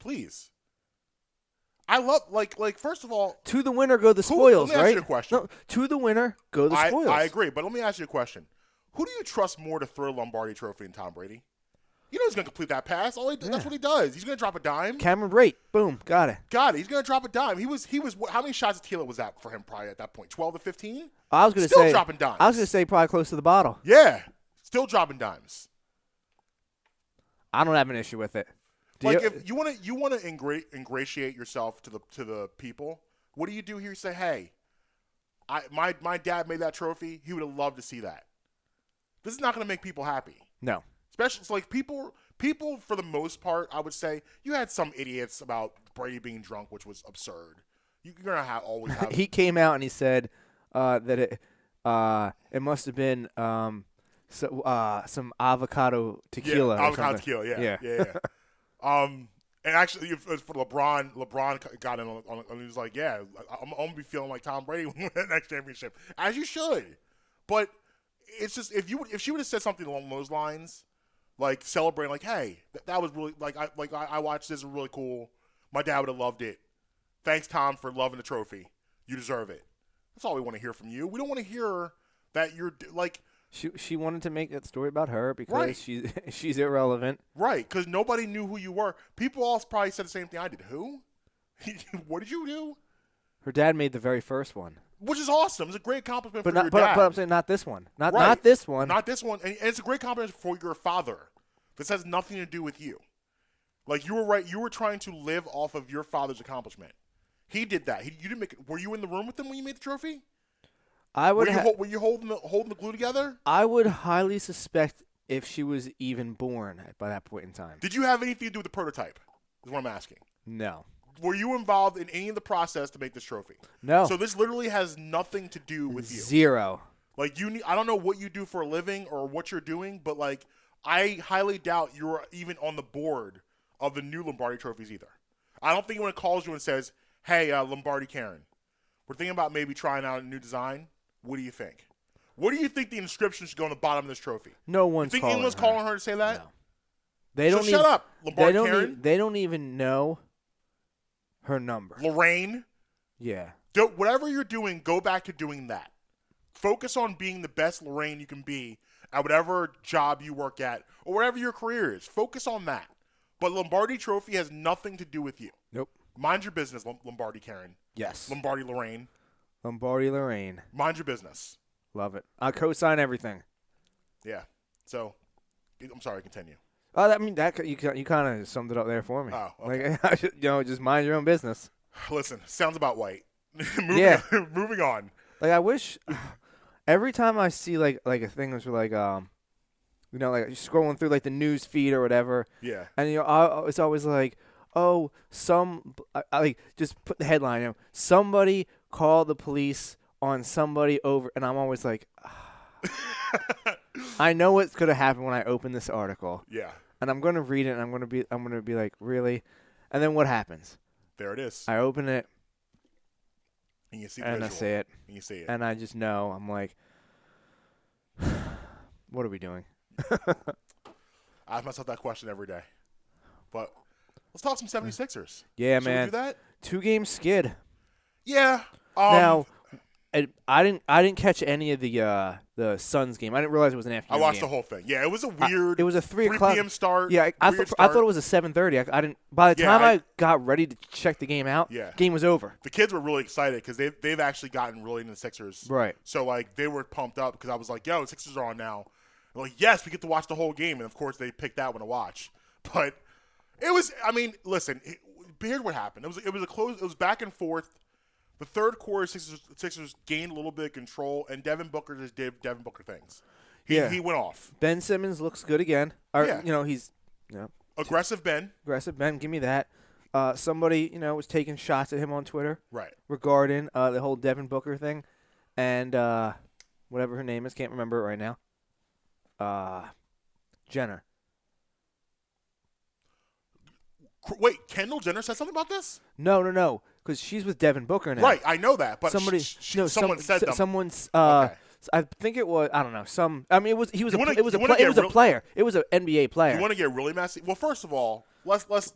Please. I love like first of all, To the winner go the spoils, let me right? ask you a question. No, to the winner go the spoils. I agree, but let me ask you a question. Who do you trust more to throw Lombardi Trophy than Tom Brady? You know he's going to complete that pass. That's what he does. He's going to drop a dime. Cameron Brate, boom, got it. He's going to drop a dime. He was. How many shots of tequila was that for him? Probably at that point, 12 to 15. I was going to Still say dropping dimes. I was going to say probably close to the bottle. Yeah, still dropping dimes. I don't have an issue with it. If you want to ingratiate yourself to the people, what do you do here? You say, hey, my dad made that trophy. He would have loved to see that. This is not going to make people happy. No. Especially, it's like people for the most part, I would say, you had some idiots about Brady being drunk, which was absurd. You're going to always have. He came out and he said that it must have been some avocado tequila. Yeah, or avocado something. tequila, yeah. And actually, for LeBron got in on and he was like, yeah, I'm going to be feeling like Tom Brady when the next championship. As you should. But it's just, if she would have said something along those lines, like celebrating, like, hey, that was really, I watched this, it was really cool. My dad would have loved it. Thanks, Tom, for loving the trophy. You deserve it. That's all we want to hear from you. We don't want to hear that you're, like... She wanted to make that story about her because right. she's irrelevant. Right, because nobody knew who you were. People all probably said the same thing I did. Who? What did you do? Her dad made the very first one. Which is awesome. It's a great accomplishment for your dad. But I'm saying not this one. Not right. this one. Not this one. And it's a great accomplishment for your father. This has nothing to do with you. Like, you were right. You were trying to live off of your father's accomplishment. He did that. You didn't make it. Were you in the room with him when you made the trophy? Were you holding the glue together? I would highly suspect if she was even born by that point in time. Did you have anything to do with the prototype? Is what I'm asking. No. Were you involved in any of the process to make this trophy? No. So this literally has nothing to do with you. Zero. Like, I don't know what you do for a living or what you're doing, but like, I highly doubt you're even on the board of the new Lombardi trophies either. I don't think anyone calls you and says, hey, Lombardi Karen, we're thinking about maybe trying out a new design. What do you think? What do you think the inscription should go on the bottom of this trophy? No one's calling her. You think anyone's calling her to say that? No. They don't. Shut up, Lombardi Karen. They don't even know her number. Lorraine. Yeah. Whatever you're doing, go back to doing that. Focus on being the best Lorraine you can be at whatever job you work at or whatever your career is. Focus on that. But Lombardi Trophy has nothing to do with you. Nope. Mind your business, Lombardi Karen. Yes. Lombardi Lorraine. Lombardi Lorraine. Mind your business. Love it. I co-sign everything. Yeah. So, I'm sorry. Continue. I mean that you kind of summed it up there for me. Oh, okay. Like, just mind your own business. Listen, sounds about white. Moving on. Like, I wish every time I see like a thing that's like like scrolling through like the news feed or whatever. Yeah. And it's always like, oh, I like just put the headline. Somebody called the police on somebody over, and I'm always like, I know what's gonna happen when I open this article. Yeah. And I'm gonna read it, and I'm gonna be like, really? And then what happens? There it is. I open it, and you see the and visual, I see it, and you see it, and I just know. I'm like, what are we doing? I ask myself that question every day. But let's talk some 76ers. Yeah, Should man. we do that? 2-game skid. Yeah. Now, I didn't catch any of the Suns game. I didn't realize it was an I afternoon watched game. the whole thing. Yeah, it was a weird. It was a 3 o'clock p.m. start. Yeah, I thought it was a 7:30. I didn't. By the time I got ready to check the game out, game was over. The kids were really excited because they've actually gotten really into the Sixers. Right. So like they were pumped up because I was like, "Yo, the Sixers are on now." They're like, yes, we get to watch the whole game, and of course they picked that one to watch. But it was. I mean, listen. Here's what happened. It was a close. It was back and forth. The third quarter, Sixers gained a little bit of control, and Devin Booker just did Devin Booker things. He went off. Ben Simmons looks good again. He's aggressive Ben. Aggressive Ben, give me that. Somebody was taking shots at him on Twitter, right, regarding the whole Devin Booker thing, and whatever her name is, can't remember it right now. Jenner. Wait, Kendall Jenner said something about this? No, because she's with Devin Booker now. Right, I know that, but someone said them. Someone's. Okay. I think it was. I don't know. It was a player. It was an NBA player. You want to get really messy? Well, first of all, let's.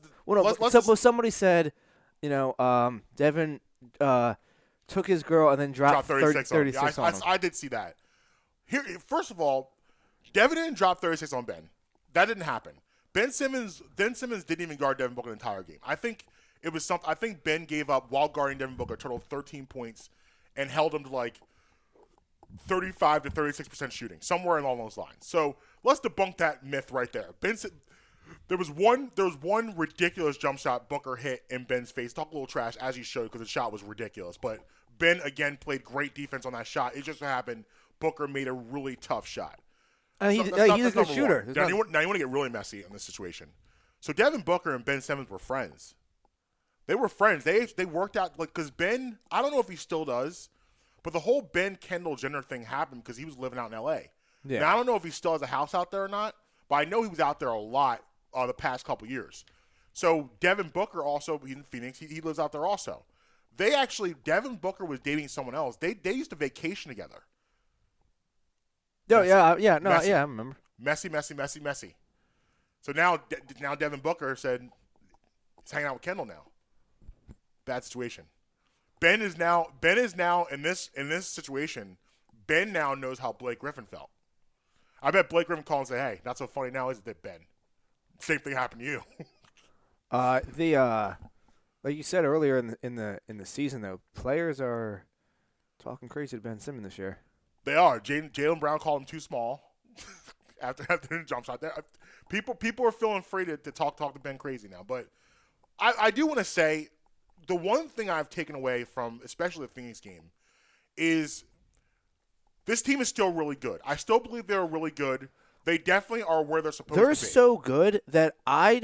Somebody said, Devin took his girl and then dropped 36 on him. I did see that. First of all, Devin didn't drop 36 on Ben. That didn't happen. Ben Simmons didn't even guard Devin Booker the entire game. I think it was something. I think Ben gave up while guarding Devin Booker a total of 13 points and held him to like 35 to 36% shooting, somewhere along those lines. So let's debunk that myth right there. There was one ridiculous jump shot Booker hit in Ben's face. Talk a little trash as he showed because the shot was ridiculous. But Ben again played great defense on that shot. It just so happened Booker made a really tough shot. He's a good shooter. Now you want to get really messy in this situation. So Devin Booker and Ben Simmons were friends. They were friends. They worked out because Ben. I don't know if he still does, but the whole Ben Kendall Jenner thing happened because he was living out in L.A. Yeah. Now I don't know if he still has a house out there or not, but I know he was out there a lot the past couple years. So Devin Booker also, he's in Phoenix. He lives out there also. Devin Booker was dating someone else. They used to vacation together. Oh, I remember. Messy. So now Devin Booker said he's hanging out with Kendall now. Bad situation. Ben is now in this situation. Ben now knows how Blake Griffin felt. I bet Blake Griffin called and said, "Hey, not so funny now, is it, Ben? Same thing happened to you." Like you said earlier in the season though, players are talking crazy to Ben Simmons this year. They are. Jaylen Brown called him too small after the jump shot. People are feeling free to talk to Ben crazy now. But I do want to say the one thing I've taken away from especially the Phoenix game is this team is still really good. I still believe they're really good. They definitely are where they're supposed to be. They're so good that I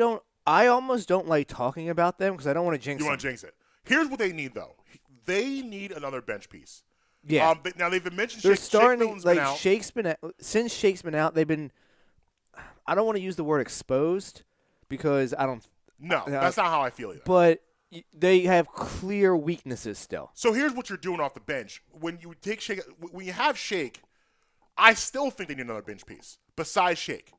almost don't like talking about them because I don't want to jinx them. You want to jinx it. Here's what they need, though. They need another bench piece. Yeah. Now they've been mentioned. They're starting Shake's been out. Since Shake's been out, they've been. I don't want to use the word exposed because I don't. No, that's not how I feel either. But they have clear weaknesses still. So here's what you're doing off the bench. When you take Shake, when you have Shake, I still think they need another bench piece besides Shake.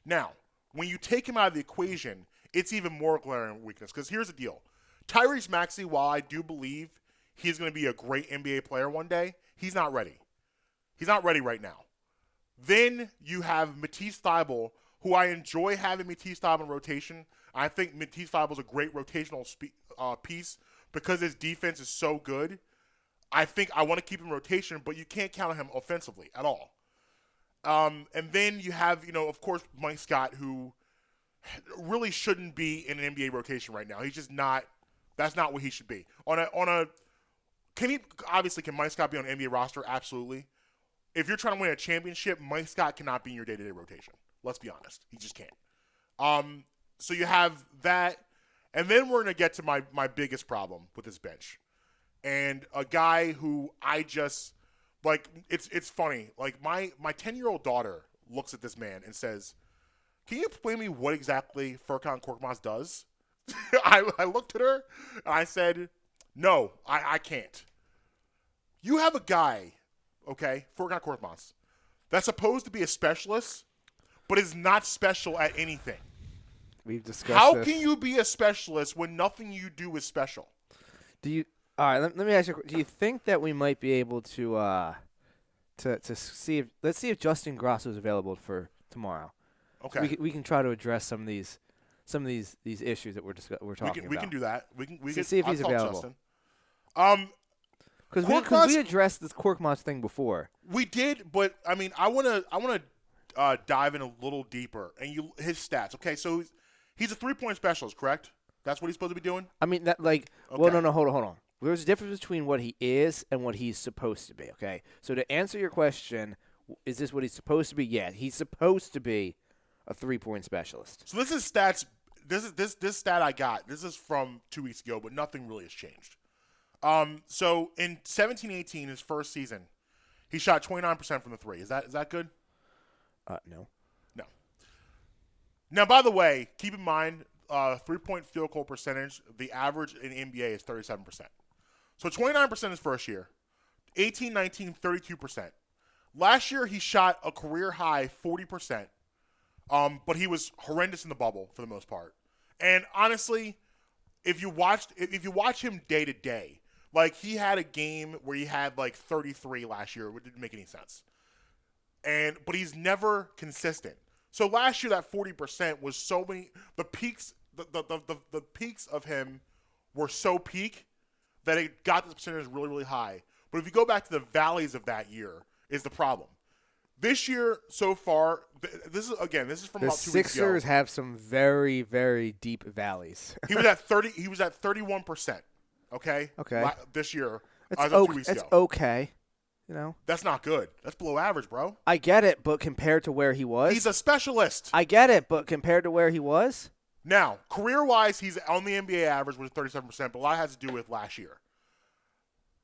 Now, when you take him out of the equation, it's even more glaring weakness. Because here's the deal: Tyrese Maxey, while I do believe he's going to be a great NBA player one day, he's not ready. He's not ready right now. Then you have Matisse Thybulle, who I enjoy having Matisse Thybulle in rotation. I think Matisse Thybulle is a great rotational piece because his defense is so good. I think I want to keep him in rotation, but you can't count on him offensively at all. And then you have, of course, Mike Scott, who really shouldn't be in an NBA rotation right now. He's just not. That's not what he should be. Can Mike Scott be on an NBA roster? Absolutely. If you're trying to win a championship, Mike Scott cannot be in your day-to-day rotation. Let's be honest. He just can't. So you have that. And then we're going to get to my biggest problem with this bench. And a guy who I just, it's funny. Like, my 10-year-old daughter looks at this man and says, "Can you explain me what exactly Furkan Korkmaz does?" I looked at her and I said, "No, I can't." You have a guy, okay, Furkan Korkmaz, that's supposed to be a specialist, but is not special at anything. We've discussed How this. can you be a specialist when nothing you do is special? All right, let me ask you. Do you think that we might be able to see if let's see if Justin Grosso is available for tomorrow? Okay. We can try to address some of these issues that we're talking about. We can do that. We can see if I'll he's talk available. Justin. Because we addressed this Korkmaz thing before. We did, but I mean, I want to dive in a little deeper and his stats. Okay, so he's a 3-point specialist, correct? That's what he's supposed to be doing. I mean that well, no, hold on. There's a difference between what he is and what he's supposed to be. Okay, so to answer your question, is this what he's supposed to be? Yeah, he's supposed to be a 3-point specialist. So this is stats. This stat I got. This is from 2 weeks ago, but nothing really has changed. So in 17-18, his first season, he shot 29% from the three. Is that good? No. No. Now, by the way, keep in mind, 3-point field goal percentage, the average in the NBA is 37%. So 29% his first year. 18-19, 32%. Last year, he shot a career high 40%. But he was horrendous in the bubble for the most part. And honestly, if you watch him day to day, like he had a game where he had like 33 last year, which didn't make any sense. But he's never consistent. So last year that 40% was so many the peaks of him were so peak that it got this percentage really, really high. But if you go back to the valleys of that year is the problem. This year, so far, this is from the about 2 weeks ago. Sixers have some very, very deep valleys. He was at 31%. Okay. Okay. This year, It's 2 weeks it's ago. okay. You know. That's not good. That's below average, bro. I get it, but compared to where he was, He's a specialist. I get it, but compared to where he was, Now, career-wise, he's on the NBA average, which is 37%, but a lot has to do with last year.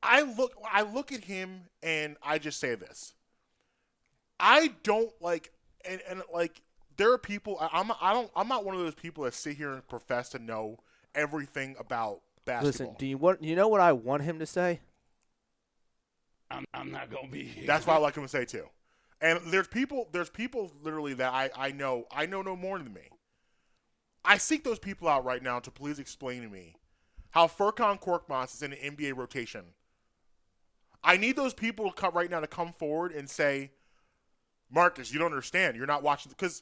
I look at him and I just say this. I don't like, and like there are people. I'm not one of those people that sit here and profess to know everything about basketball. listen. You know what I want him to say? I'm not gonna be here. That's what I like him to say too. And there's people literally that I know no more than me. I seek those people out right now to please explain to me how Furkan Korkmaz is in an NBA rotation. I need those people to come right now to come forward and say, Marcus, you don't understand. You're not watching. Because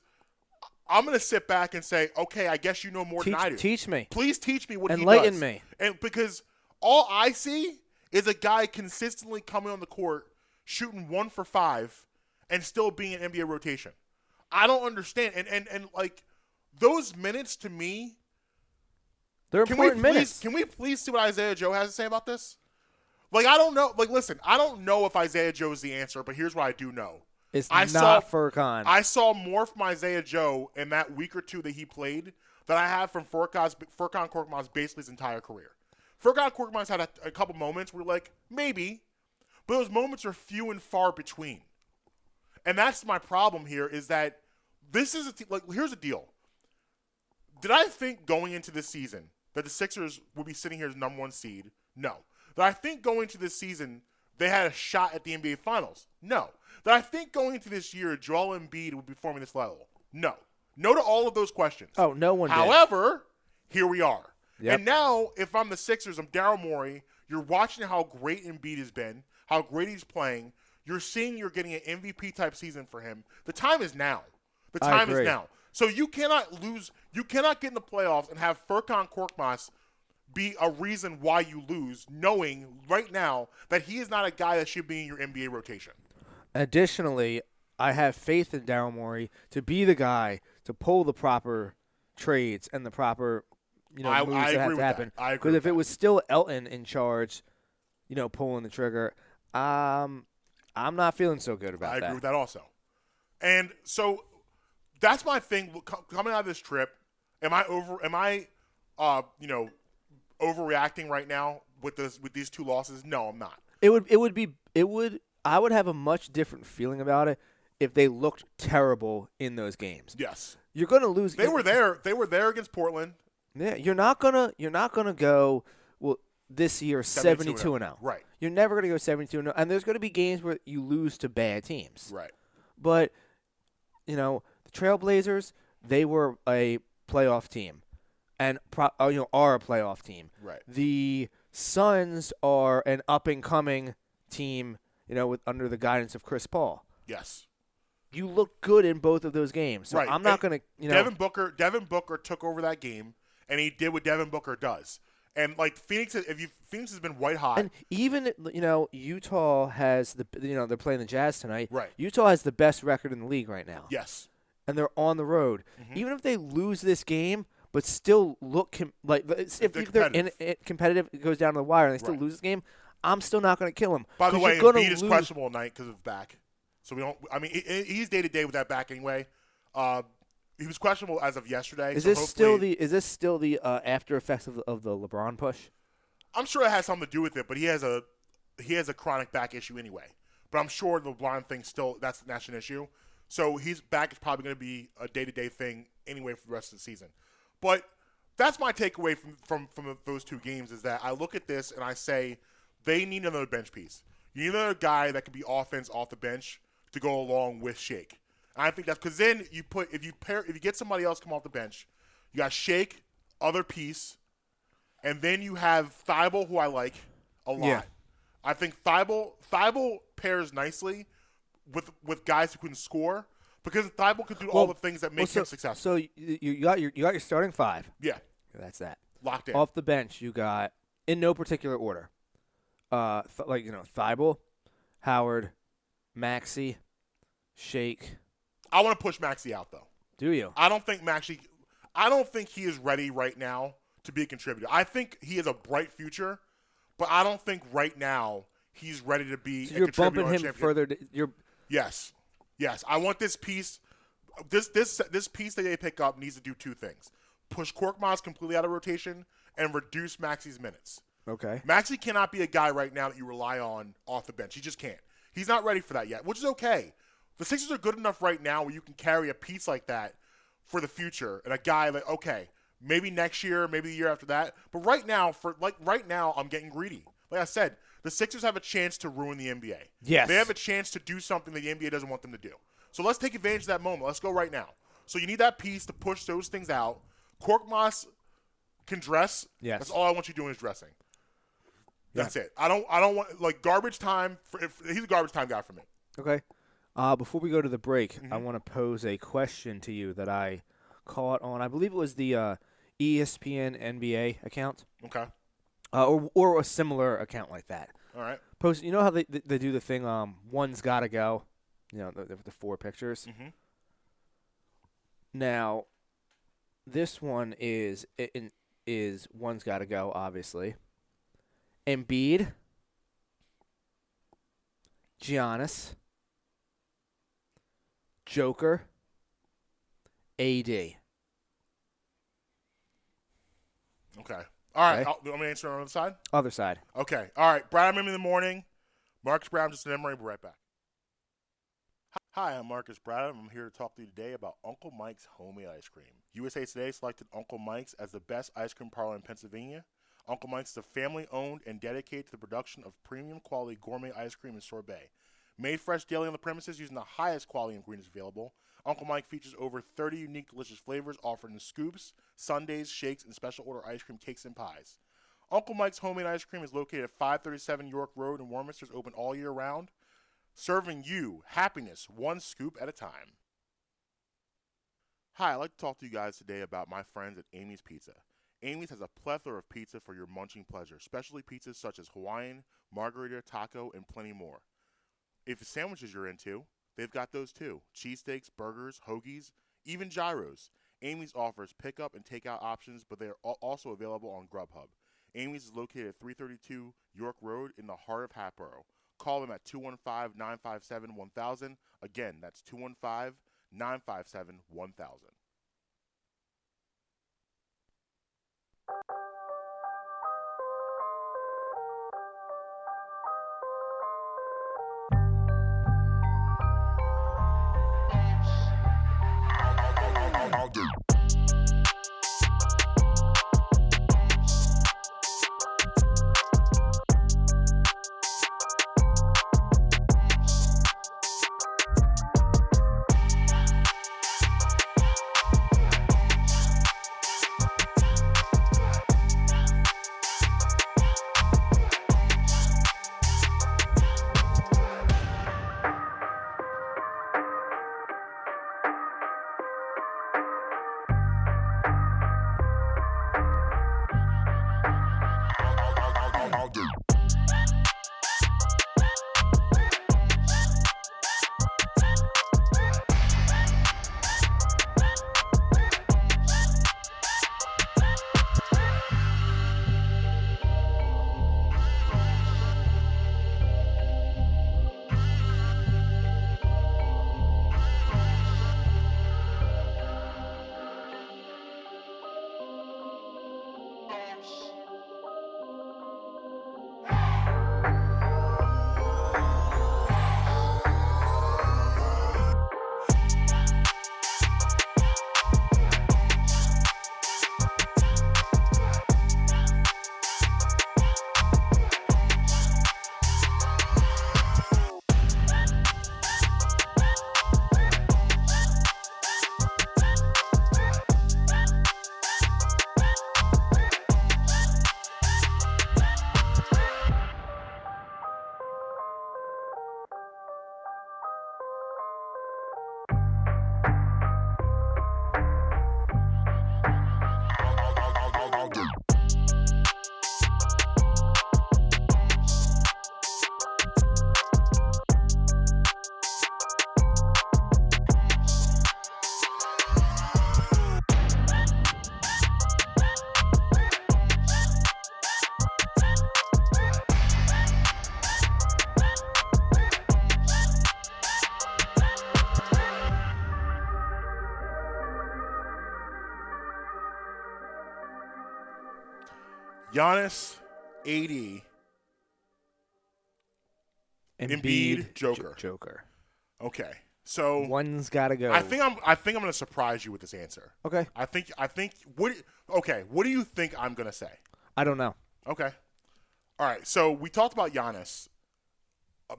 I'm going to sit back and say, okay, I guess you know more than I do. Teach me. Please teach me what he does. Enlighten me. And because all I see is a guy consistently coming on the court, shooting 1 for 5, and still being an NBA rotation. I don't understand. And like, those minutes to me. They're important minutes. Can we please see what Isaiah Joe has to say about this? Like, I don't know. Like, listen, I don't know if Isaiah Joe is the answer, but here's what I do know. It's not Furkan. I saw more from Isaiah Joe in that week or two that he played than I have from Furkan Korkmaz basically his entire career. Furkan Korkmaz had a couple moments where like, maybe, but those moments are few and far between. And that's my problem here is that this is here's the deal. Did I think going into this season that the Sixers would be sitting here as number 1 seed? No. Did I think going into this season they had a shot at the NBA Finals? No. Did I think going into this year Joel Embiid would be performing this level? No. No to all of those questions. Oh, no one did. However, here we are. Yep. And now, if I'm the Sixers, I'm Daryl Morey. You're watching how great Embiid has been, how great he's playing. You're seeing you're getting an MVP-type season for him. The time is now. The time is now. So you cannot lose. You cannot get in the playoffs and have Furkan Korkmaz be a reason why you lose, knowing right now that he is not a guy that should be in your NBA rotation. Additionally, I have faith in Daryl Morey to be the guy to pull the proper trades and the proper moves that have to happen. Because if it was still Elton in charge, pulling the trigger, I'm not feeling so good about that. I agree with that also. And so that's my thing coming out of this trip. Am I overreacting right now with these 2 losses? No, I'm not. I would have a much different feeling about it if they looked terrible in those games. Yes. You're going to lose. They were there. They were there against Portland. Yeah, you're not gonna go this year 72-0. Right. You're never gonna go 72-0, and there's gonna be games where you lose to bad teams. Right. But the Trailblazers, they were a playoff team, and are a playoff team. Right. The Suns are an up-and-coming team, under the guidance of Chris Paul. Yes. You look good in both of those games. So right. I'm not going to, Devin Booker took over that game, and he did what Devin Booker does. And like Phoenix has been white hot. And even Utah has they're playing the Jazz tonight. Right. Utah has the best record in the league right now. Yes. And they're on the road. Mm-hmm. Even if they lose this game, but still look if they're competitive, it goes down to the wire, and they still lose this game, I'm still not going to kill them. By the way, Embiid is questionable tonight because of his back. So we don't. I mean, he's day to day with that back anyway. He was questionable as of yesterday. Is this still the after effects of the LeBron push? I'm sure it has something to do with it, but he has a chronic back issue anyway. But I'm sure the LeBron thing that's an issue. So his back is probably going to be a day to day thing anyway for the rest of the season. But that's my takeaway from those two games is that I look at this and I say they need another bench piece. You need another guy that can be offense off the bench to go along with Shake. And I think that's because then if you get somebody else come off the bench, you got Shake, other piece, and then you have Thibault, who I like a lot. Yeah. I think Thibault pairs nicely with guys who can score because Thibault can do all the things that make him successful. So you got your starting five. Yeah. That's that. Locked in. Off the bench, you got in no particular order. Thibault, Howard, Maxey, Shake. I want to push Maxey out though. Do you? I don't think he is ready right now to be a contributor. I think he has a bright future, but I don't think right now he's ready to be a contributor. You're bumping him further. Yes. I want this piece. This piece that they pick up needs to do two things: push Korkmaz completely out of rotation and reduce Maxey's minutes. Okay. Maxey cannot be a guy right now that you rely on off the bench. He just can't. He's not ready for that yet, which is okay. The Sixers are good enough right now where you can carry a piece like that for the future and a guy that, okay, maybe next year, maybe the year after that. But right now, I'm getting greedy. Like I said, the Sixers have a chance to ruin the NBA. Yes. They have a chance to do something that the NBA doesn't want them to do. So let's take advantage of that moment. Let's go right now. So you need that piece to push those things out. Korkmaz can dress. Yes. That's all I want you doing is dressing. That's it. I don't want like garbage time. He's a garbage time guy for me. Okay. Before we go to the break, I want to pose a question to you that I caught on. I believe it was the ESPN NBA account. Okay. Or a similar account like that. All right. Post. You know how they do the thing? One's got to go. The four pictures. Mm-hmm. Now, this one is one's got to go. Obviously. Embiid, Giannis, Joker, AD. Okay. All right. Okay. Want me to answer on the other side? Other side. Okay. All right. Brad, I'm in the morning. Marcus Brown, just an Emery. We'll be right back. Hi, I'm Marcus Brown. I'm here to talk to you today about Uncle Mike's Homemade Ice Cream. USA Today selected Uncle Mike's as the best ice cream parlor in Pennsylvania. Uncle Mike's is a family-owned and dedicated to the production of premium-quality gourmet ice cream and sorbet. Made fresh daily on the premises using the highest quality ingredients available, Uncle Mike features over 30 unique delicious flavors offered in scoops, sundaes, shakes, and special order ice cream cakes and pies. Uncle Mike's Homemade Ice Cream is located at 537 York Road in Warminster. It's open all year round, serving you happiness one scoop at a time. Hi, I'd like to talk to you guys today about my friends at Amy's Pizza. Amy's has a plethora of pizza for your munching pleasure, specialty pizzas such as Hawaiian, margarita, taco, and plenty more. If it's sandwiches you're into, they've got those too. Cheesesteaks, burgers, hoagies, even gyros. Amy's offers pickup and takeout options, but they are also available on Grubhub. Amy's is located at 332 York Road in the heart of Hatboro. Call them at 215-957-1000. Again, that's 215-957-1000. Giannis, AD, Embiid, Joker. Joker. Okay, so One's got to go. I think I'm going to surprise you with this answer. Okay. I think what do you think I'm going to say? I don't know. Okay. All right. So we talked about Giannis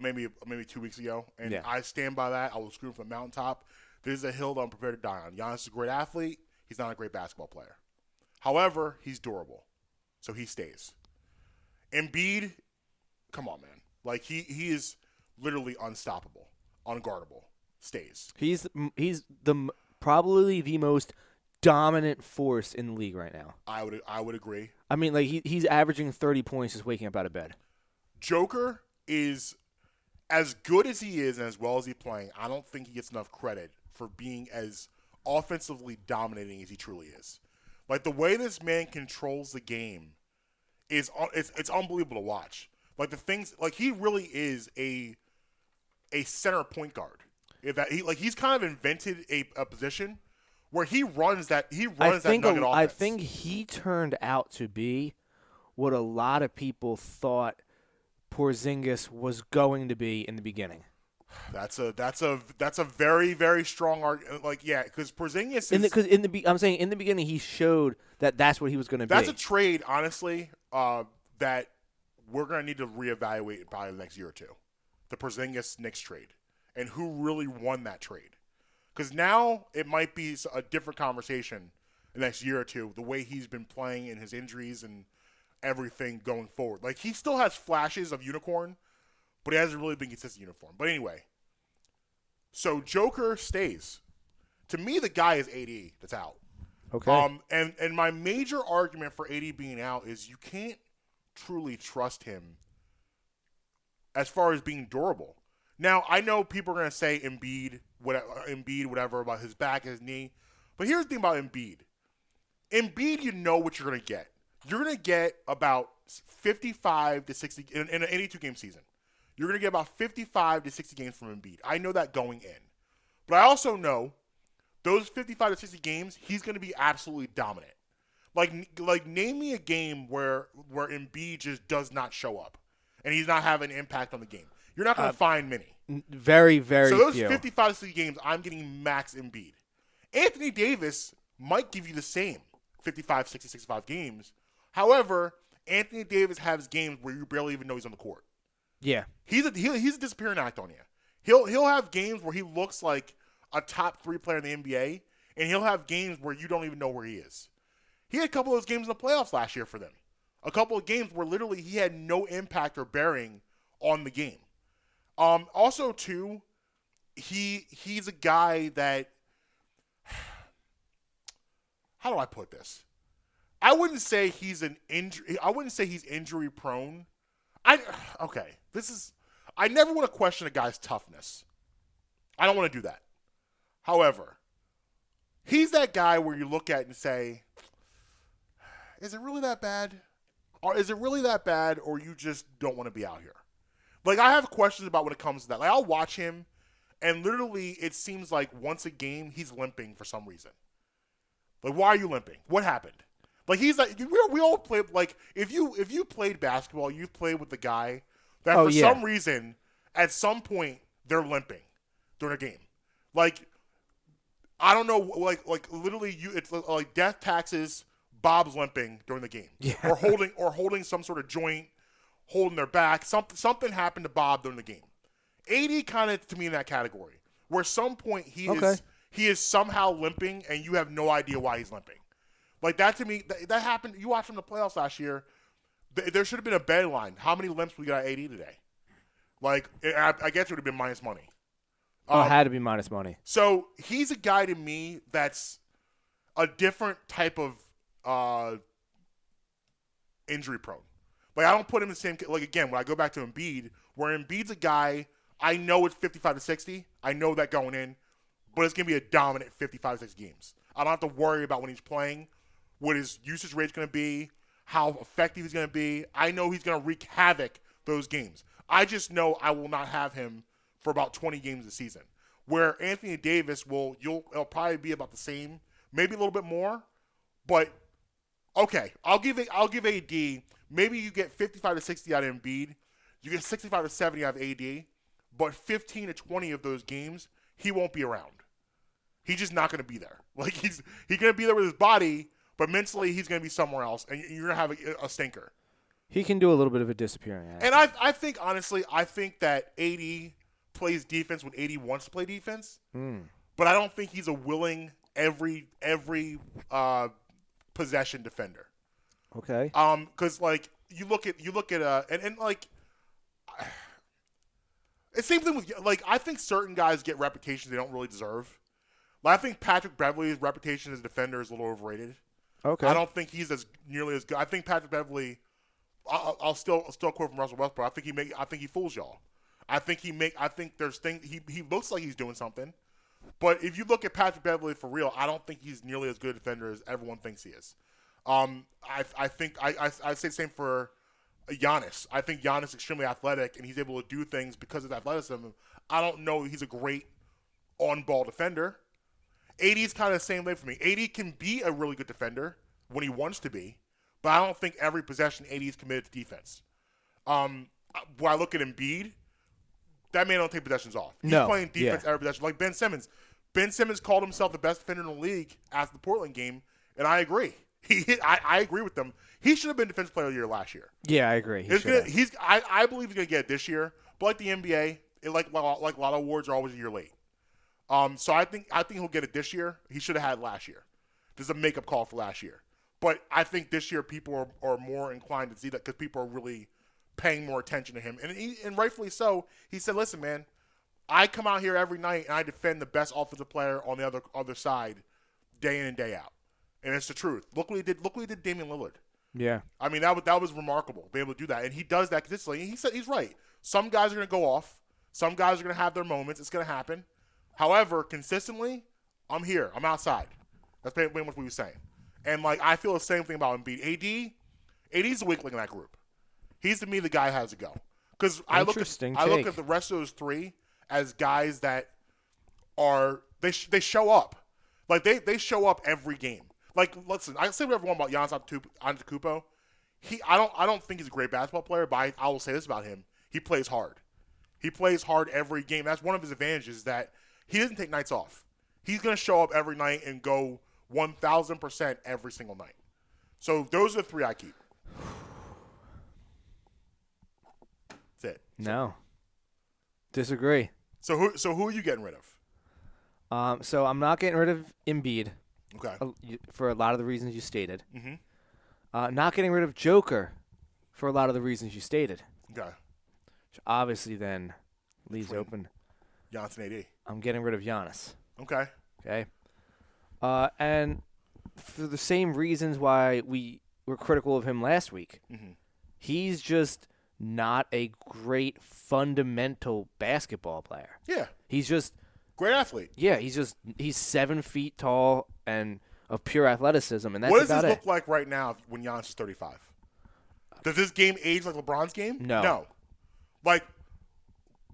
maybe 2 weeks ago, and Yeah. I stand by that. I will scream from the mountaintop. This is a hill that I'm prepared to die on. Giannis is a great athlete. He's not a great basketball player. However, he's durable, so he stays. Embiid, come on, man. Like he is literally unstoppable, unguardable. Stays. He's probably the most dominant force in the league right now. I would agree. I mean, like he's averaging 30 points just waking up out of bed. Joker is as good as he is and as well as he's playing. I don't think he gets enough credit for being as offensively dominating as he truly is. Like the way this man controls the game is it's unbelievable to watch. Like the things, like he really is a center point guard. He's kind of invented a position where he runs that nugget offense. I think he turned out to be what a lot of people thought Porzingis was going to be in the beginning. That's a very, very strong argument. Like, yeah, because Porzingis is I'm saying in the beginning he showed that that's what he was going to be. That's a trade, honestly, that we're going to need to reevaluate probably the next year or two. The Porzingis-Knicks trade. And who really won that trade. Because now it might be a different conversation the next year or two, the way he's been playing and his injuries and everything going forward. Like, he still has flashes of unicorn, but he hasn't really been consistent uniform. But anyway, so Joker stays. To me, the guy is AD that's out. Okay. And my major argument for AD being out is you can't truly trust him as far as being durable. Now, I know people are going to say Embiid, whatever, about his back, his knee. But here's the thing about Embiid. Embiid, you know what you're going to get. You're going to get about 55 to 60 in an 82-game season. You're going to get about 55 to 60 games from Embiid. I know that going in. But I also know those 55 to 60 games, he's going to be absolutely dominant. Like name me a game where Embiid just does not show up and he's not having an impact on the game. You're not going to find many. Very, very few. So those 55 to 60 games, I'm getting max Embiid. Anthony Davis might give you the same 55, 60, 65 games. However, Anthony Davis has games where you barely even know he's on the court. Yeah. He's a disappearing act on you. He'll have games where he looks like a top 3 player in the NBA, and he'll have games where you don't even know where he is. He had a couple of those games in the playoffs last year for them. A couple of games where literally he had no impact or bearing on the game. Also, too, he's a guy that, how do I put this? I wouldn't say he's injury prone. I never want to question a guy's toughness. I don't want to do that. However, he's that guy where you look at it and say, is it really that bad? Or is it really that bad, or you just don't want to be out here? Like, I have questions about when it comes to that. Like, I'll watch him, and literally it seems like once a game he's limping for some reason. Like, why are you limping? What happened? Like, he's like, we all play, like, if you played basketball, you've played with the guy that for some reason, at some point, they're limping during a game. Like, I don't know, like literally, it's like death taxes, Bob's limping during the game. Yeah. Or holding some sort of joint, holding their back. Something happened to Bob during the game. AD kind of, to me, in that category, where at some point he is somehow limping, and you have no idea why he's limping. Like, that to me, that happened. You watched him in the playoffs last year. There should have been a bet line. How many limps we got at AD today? Like, I guess it would have been minus money. It had to be minus money. So he's a guy to me that's a different type of injury prone. Like, I don't put him in the same. Like, again, when I go back to Embiid, where Embiid's a guy, I know it's 55 to 60. I know that going in, but it's gonna be a dominant 55 to 60 games. I don't have to worry about when he's playing, what his usage rate's gonna be, how effective he's gonna be. I know he's gonna wreak havoc those games. I just know I will not have him for about 20 games a season. Where Anthony Davis it'll probably be about the same, maybe a little bit more, but Okay, I'll give AD. Maybe you get 55 to 60 out of Embiid. You get 65 to 70 out of AD. But 15 to 20 of those games, he won't be around. He's just not going to be there. Like he's going to be there with his body, but mentally he's going to be somewhere else, and you're going to have a stinker. He can do a little bit of a disappearing act. And I think honestly, that AD plays defense when AD wants to play defense. But I don't think he's a willing every possession defender. Okay. Because like you look at and like it's the same thing with like I think certain guys get reputations they don't really deserve. Like, I think Patrick Beverley's reputation as a defender is a little overrated. Okay. I don't think he's nearly as good. I think Patrick Beverley. I'll still quote from Russell Westbrook. I think he fools y'all. I think there's things he looks like he's doing something. But if you look at Patrick Beverley for real, I don't think he's nearly as good a defender as everyone thinks he is. I think I say the same for Giannis. I think Giannis is extremely athletic and he's able to do things because of his athleticism. I don't know he's a great on-ball defender. AD is kind of the same way for me. AD can be a really good defender when he wants to be, but I don't think every possession AD is committed to defense. When I look at Embiid, that man don't take possessions off. He's playing defense every possession. Like Ben Simmons. Ben Simmons called himself the best defender in the league after the Portland game, and I agree. I agree with them. He should have been Defensive Player of the Year last year. Yeah, I agree. I believe he's going to get it this year, but like the NBA, like a lot of awards are always a year late. So I think he'll get it this year. He should have had it last year. This is a makeup call for last year. But I think this year people are more inclined to see that because people are really paying more attention to him. And rightfully so. He said, listen, man, I come out here every night and I defend the best offensive player on the other side day in and day out. And it's the truth. Look what he did. Look what he did Damian Lillard. Yeah. I mean, that was remarkable, being able to do that. And he does that consistently. And he said he's right. Some guys are going to go off. Some guys are going to have their moments. It's going to happen. However, consistently, I'm here. I'm outside. That's pretty much what we were saying. And, like, I feel the same thing about Embiid. AD's the weak link in that group. He's, to me, the guy who has to go. Because I look at the rest of those three as guys that are – they show up. Like, they show up every game. Like, listen, I can say whatever I want about Giannis Antetokounmpo. I don't think he's a great basketball player, but I will say this about him. He plays hard. He plays hard every game. That's one of his advantages, that he doesn't take nights off. He's going to show up every night and go 1,000% every single night. So those are the three I keep. That's it. No. Disagree. So who are you getting rid of? So I'm not getting rid of Embiid. Okay. For a lot of the reasons you stated. Mm-hmm. Not getting rid of Joker for a lot of the reasons you stated. Okay. Which obviously then leaves open. Giannis and AD. I'm getting rid of Giannis. Okay. Okay. And for the same reasons why we were critical of him last week, he's just not a great fundamental basketball player. Yeah. He's just great athlete. Yeah, he's 7 feet tall and of pure athleticism, and that's what does about this it. look like right now when Giannis is 35? Does this game age like LeBron's game? No. Like,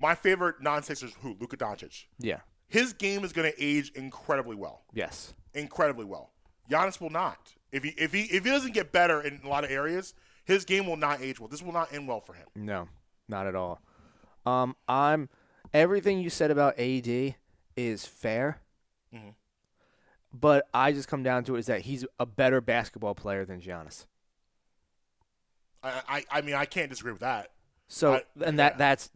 my favorite non-Sixers, Luka Doncic. Yeah. His game is going to age incredibly well. Yes. Incredibly well. Giannis will not. If he doesn't get better in a lot of areas, his game will not age well. This will not end well for him. No, not at all. Everything you said about AD is fair, but I just come down to it is that he's a better basketball player than Giannis. I mean, I can't disagree with that. So that's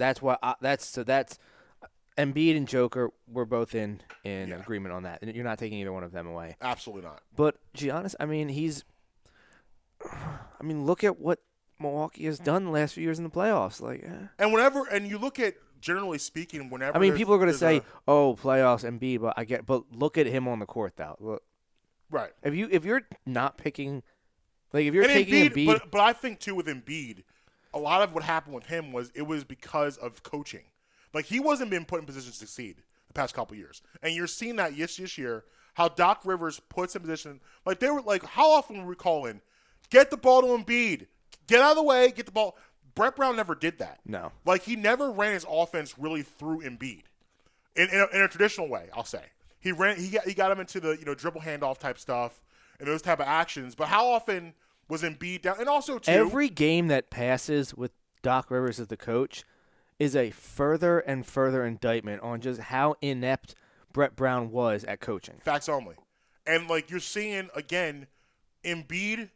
Embiid and Joker, we're both in agreement on that. You're not taking either one of them away. Absolutely not. But Giannis, look at what Milwaukee has done the last few years in the playoffs. And you look at, generally speaking, whenever people are going to say, playoffs, Embiid, but look at him on the court though. Look, right. If you're not picking, if you're taking Embiid, but I think too with Embiid, a lot of what happened with him was because of coaching. Like, he wasn't being put in position to succeed the past couple of years. And you're seeing that this year, how Doc Rivers puts in position. Like, they were like, how often were we calling, get the ball to Embiid, get out of the way, get the ball. Brett Brown never did that. No. Like, he never ran his offense really through Embiid in a traditional way, I'll say. He got him into the dribble handoff type stuff, and those type of actions. But how often was Embiid down? And also, too, every game that passes with Doc Rivers as the coach is a further and further indictment on just how inept Brett Brown was at coaching. facts only. And, like, you're seeing, again, Embiid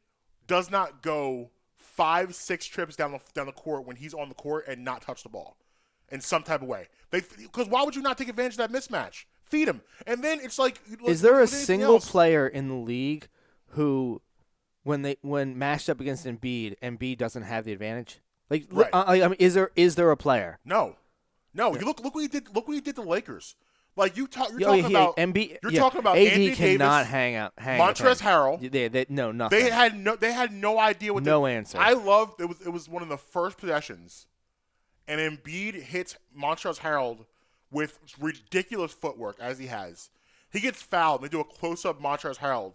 does not go 5-6 trips down the court when he's on the court and not touch the ball in some type of way. Because why would you not take advantage of that mismatch? Feed him. And then it's like, is there a single player in the league who, when matched up against Embiid doesn't have the advantage? Like, Right. I mean, is there a player? No. You look what he did. Look what he did to the Lakers. Like you're talking about Embiid. You're talking about AD Anthony cannot Davis, hang Montrezl Harrell. No, nothing. They had no idea what. No answer. I loved it was one of the first possessions, and Embiid hits Montrezl Harrell with ridiculous footwork as he has. He gets fouled. They do a close up Montrezl Harrell.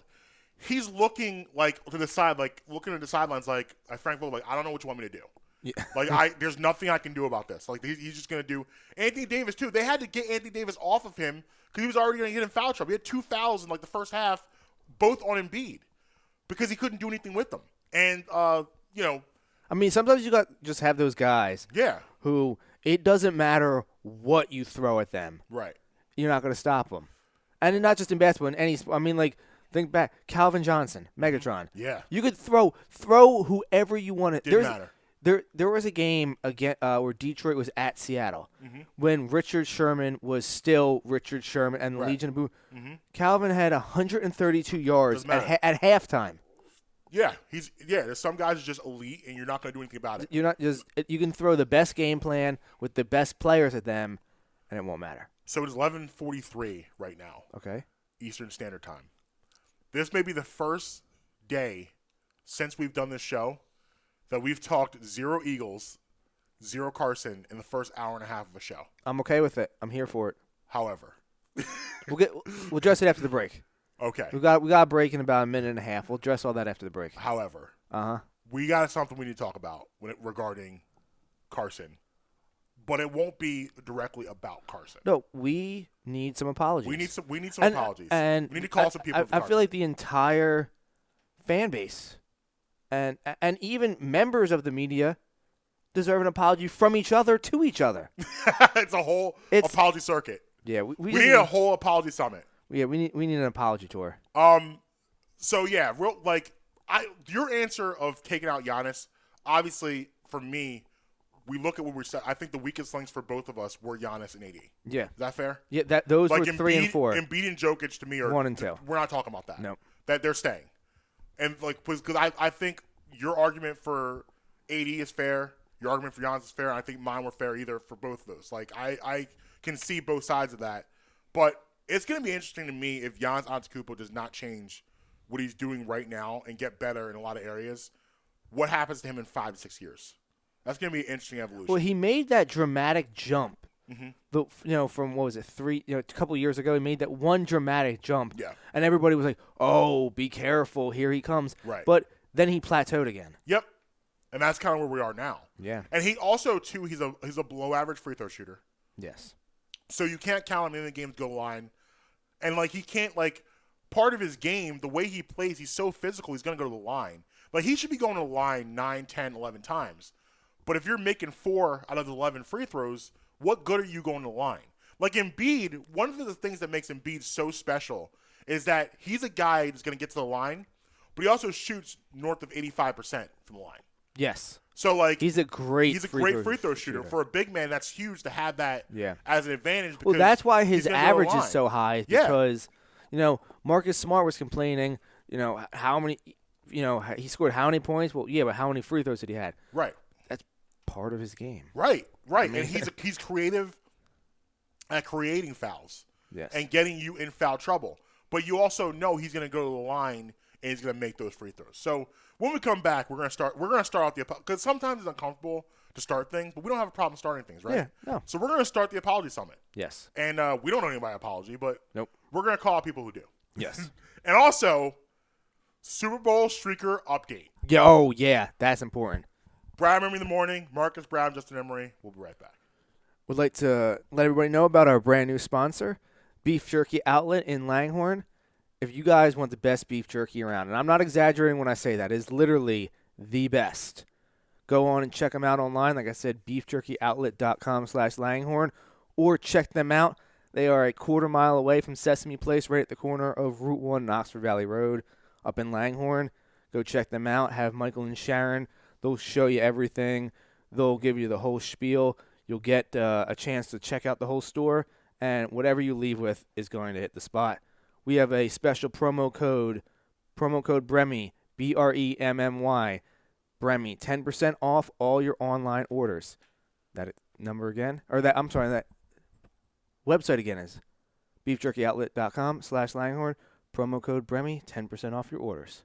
He's looking like to the side, like looking at the sidelines, like Frank Vogel, like I don't know what you want me to do. Yeah. Like there's nothing I can do about this. Like he's just gonna do. Anthony Davis too. They had to get Anthony Davis off of him because he was already gonna get in foul trouble. He had 2 fouls in like the first half, both on Embiid, because he couldn't do anything with them. And I mean, sometimes you got just have those guys. Yeah. Who it doesn't matter what you throw at them. Right. You're not gonna stop them, and not just in basketball. In any, I mean, like think back, Calvin Johnson, Megatron. Yeah. You could throw whoever you wanted. Didn't matter. There was a game again where Detroit was at Seattle when Richard Sherman was still Richard Sherman and the Legion of Boom. Calvin had 132 yards at halftime. Yeah, there's some guys are just elite, and you're not going to do anything about it. You're not just you can throw the best game plan with the best players at them, and it won't matter. So it's 11:43 right now. Okay. Eastern Standard Time. This may be the first day since we've done this show that we've talked 0 Eagles, 0 Carson in the first hour and a half of a show. I'm okay with it. I'm here for it. However, we'll address it after the break. Okay. We got a break in about a minute and a half. We'll address all that after the break. However, we got something we need to talk about regarding Carson, but it won't be directly about Carson. No, we need some apologies. We need some apologies. And we need to call some people. I feel like the entire fan base and even members of the media deserve an apology from each other to each other. It's a whole apology circuit. Yeah, we need a whole apology summit. Yeah, we need an apology tour. So yeah, your answer of taking out Giannis, obviously for me, we look at what we said. I think the weakest links for both of us were Giannis and AD. Yeah, is that fair? Yeah, those were 3 and 4. Embiid and Jokic to me are 1 and 2. We're not talking about that. No, that they're staying. And because I think your argument for AD is fair, your argument for Giannis is fair, and I think mine were fair either for both of those. Like I can see both sides of that, but it's going to be interesting to me if Giannis Antetokounmpo does not change what he's doing right now and get better in a lot of areas. What happens to him in 5 to 6 years? That's going to be an interesting evolution. Well, he made that dramatic jump. From what was it, a couple of years ago, he made that one dramatic jump. Yeah. And everybody was like, "Oh, be careful, here he comes." Right. But then he plateaued again. Yep. And that's kind of where we are now. Yeah. And he also too, he's a below average free throw shooter. Yes. So you can't count him in the game to go line. And he can't part of his game, the way he plays, he's so physical, he's going to go to the line. He should be going to the line 9, 10, 11 times. But if you're making 4 out of the 11 free throws, what good are you going to the line? Embiid, one of the things that makes Embiid so special is that he's a guy that's going to get to the line, but he also shoots north of 85% from the line. Yes. So he's a great free throw shooter. For a big man, that's huge to have that as an advantage. Well, that's why his average is so high, because Marcus Smart was complaining, how many he scored how many points? Well, yeah, but how many free throws did he have? Right. That's part of his game. Right. I mean, and he's creative at creating fouls. Yes. And getting you in foul trouble. But you also know he's going to go to the line and he's going to make those free throws. So when we come back, we're going to start out because sometimes it's uncomfortable to start things, but we don't have a problem starting things, right? Yeah, no. So we're going to start the apology summit. Yes. And we don't know anybody apology, but nope. We're going to call out people who do. Yes. And also, Super Bowl streaker update. Yeah, oh, yeah, that's important. Brad Emery in the morning, Marcus, Brad, Justin Emery. We'll be right back. Would like to let everybody know about our brand new sponsor, Beef Jerky Outlet in Langhorne. if you guys want the best beef jerky around, and I'm not exaggerating when I say that, it is literally the best. Go on and check them out online. Like I said, beefjerkyoutlet.com/Langhorn, or check them out. They are a quarter-mile away from Sesame Place, right at the corner of Route 1 and Oxford Valley Road up in Langhorn. Go check them out. Have Michael and Sharon. They'll show you everything. They'll give you the whole spiel. You'll get a chance to check out the whole store, and whatever you leave with is going to hit the spot. We have a special promo code BREMY, BREMMY, BREMY, 10% off all your online orders. That number again, or that website again is beefjerkyoutlet.com/Langhorn. Promo code BREMY, 10% off your orders.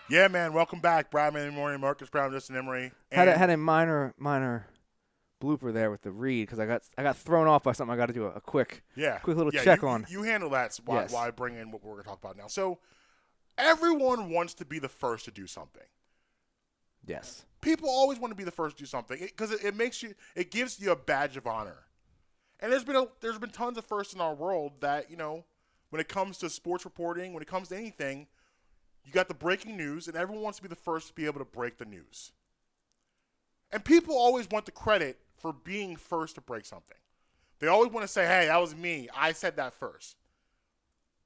Yeah, man. Welcome back, Bradman and Maury, Marcus Brown, Justin Emery. Had a minor blooper there with the read because I got thrown off by something. I got to do a quick little check on. You handle that. Why, Yes. why I bring in what we're going to talk about now. So everyone wants to be the first to do something. Yes. People always want to be the first to do something because it gives you a badge of honor. And there's been tons of firsts in our world that, when it comes to sports reporting, when it comes to anything, you got the breaking news, and everyone wants to be the first to be able to break the news. And people always want the credit for being first to break something. They always want to say, hey, that was me. I said that first.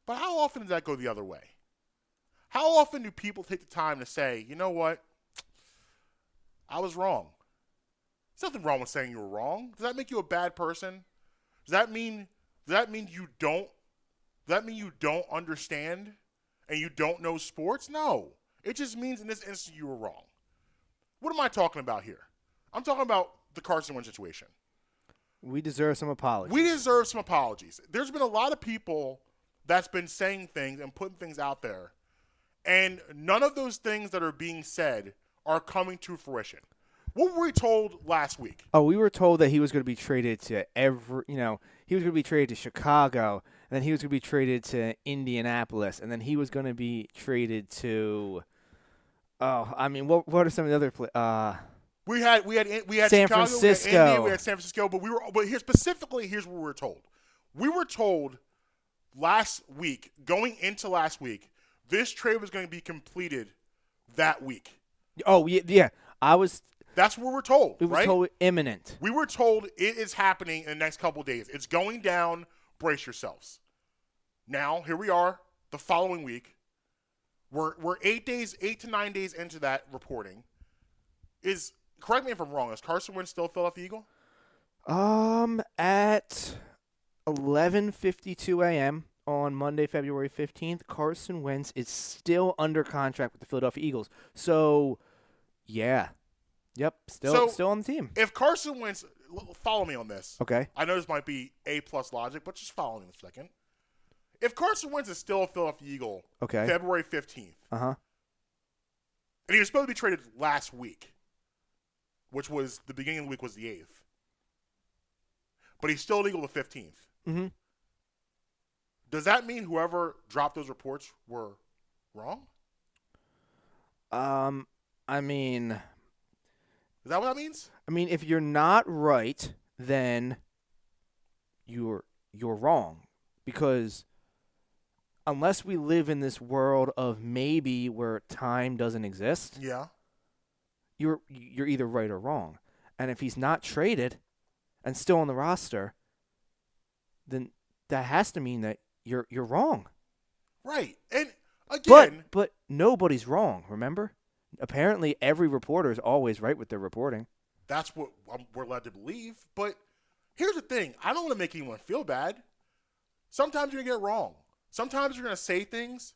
But how often does that go the other way? How often do people take the time to say, you know what? I was wrong. There's nothing wrong with saying you were wrong. Does that make you a bad person? Does that mean you don't understand and you don't know sports? No. It just means in this instance you were wrong. What am I talking about here? I'm talking about the Carson Wentz situation. We deserve some apologies. There's been a lot of people that's been saying things and putting things out there, and none of those things that are being said are coming to fruition. What were we told last week? Oh, we were told that he was going to be traded to he was going to be traded to Chicago, and then he was going to be traded to Indianapolis, and then he was going to be traded to, what are some of the other We had San Chicago, Francisco. we had Indy, we had San Francisco, but here's what we were told. We were told last week, going into last week, this trade was going to be completed that week. Oh yeah. That's what we're told. We were right? told imminent. We were told it is happening in the next couple of days. It's going down. Brace yourselves. Now here we are, the following week. We're 8 to 9 days into that reporting. Correct me if I'm wrong. Is Carson Wentz still a Philadelphia Eagle? At 11:52 a.m. on Monday, February 15th, Carson Wentz is still under contract with the Philadelphia Eagles. So, yeah. Yep, still on the team. If Carson Wentz, follow me on this. Okay. I know this might be A-plus logic, but just follow me a second. If Carson Wentz is still a Philadelphia Eagle, okay, February 15th, and he was supposed to be traded last week, which was the beginning of the week was the 8th, but he's still illegal the 15th. Mm-hmm. Does that mean whoever dropped those reports were wrong? I mean, is that what that means? I mean, if you're not right, then you're wrong, because unless we live in this world of maybe where time doesn't exist, yeah, you're either right or wrong. And if he's not traded and still on the roster, then that has to mean that you're wrong. Right. And again, but nobody's wrong. Remember, apparently every reporter is always right with their reporting. That's what we're led to believe. But here's the thing: I don't want to make anyone feel bad. Sometimes you're gonna get it wrong. Sometimes you're gonna say things.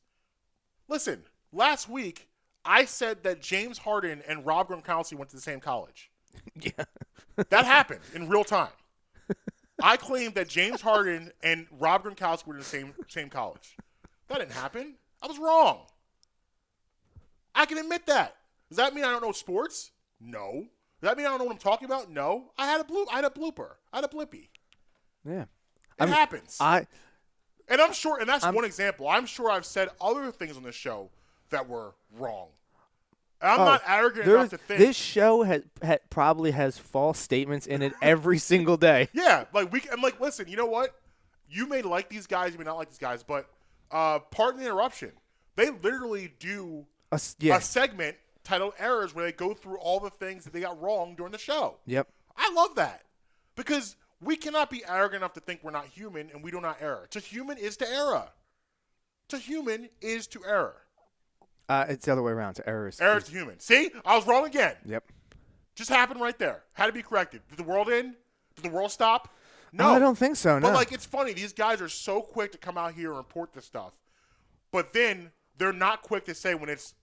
Listen, last week I said that James Harden and Rob Gronkowski went to the same college. Yeah, that happened in real time. I claimed that James Harden and Rob Gronkowski were in the same college. That didn't happen. I was wrong. I can admit that. Does that mean I don't know sports? No. Does that mean I don't know what I'm talking about? No. I had a blooper. I had a blippy. Yeah. It happens. And I'm sure, and that's one example. I'm sure I've said other things on this show that were wrong. And I'm not arrogant enough to think. This show probably has false statements in it every single day. Yeah. I'm like, listen, you know what? You may like these guys, you may not like these guys, but pardon the interruption. They literally do a segment titled Errors where they go through all the things that they got wrong during the show. Yep. I love that because we cannot be arrogant enough to think we're not human and we do not err. To human is to error. To human is to error. It's the other way around. To errors. Error to human. See? I was wrong again. Yep. Just happened right there. Had to be corrected. Did the world end? Did the world stop? No. I don't think so, no. But, it's funny. These guys are so quick to come out here and report this stuff. But then they're not quick to say when it's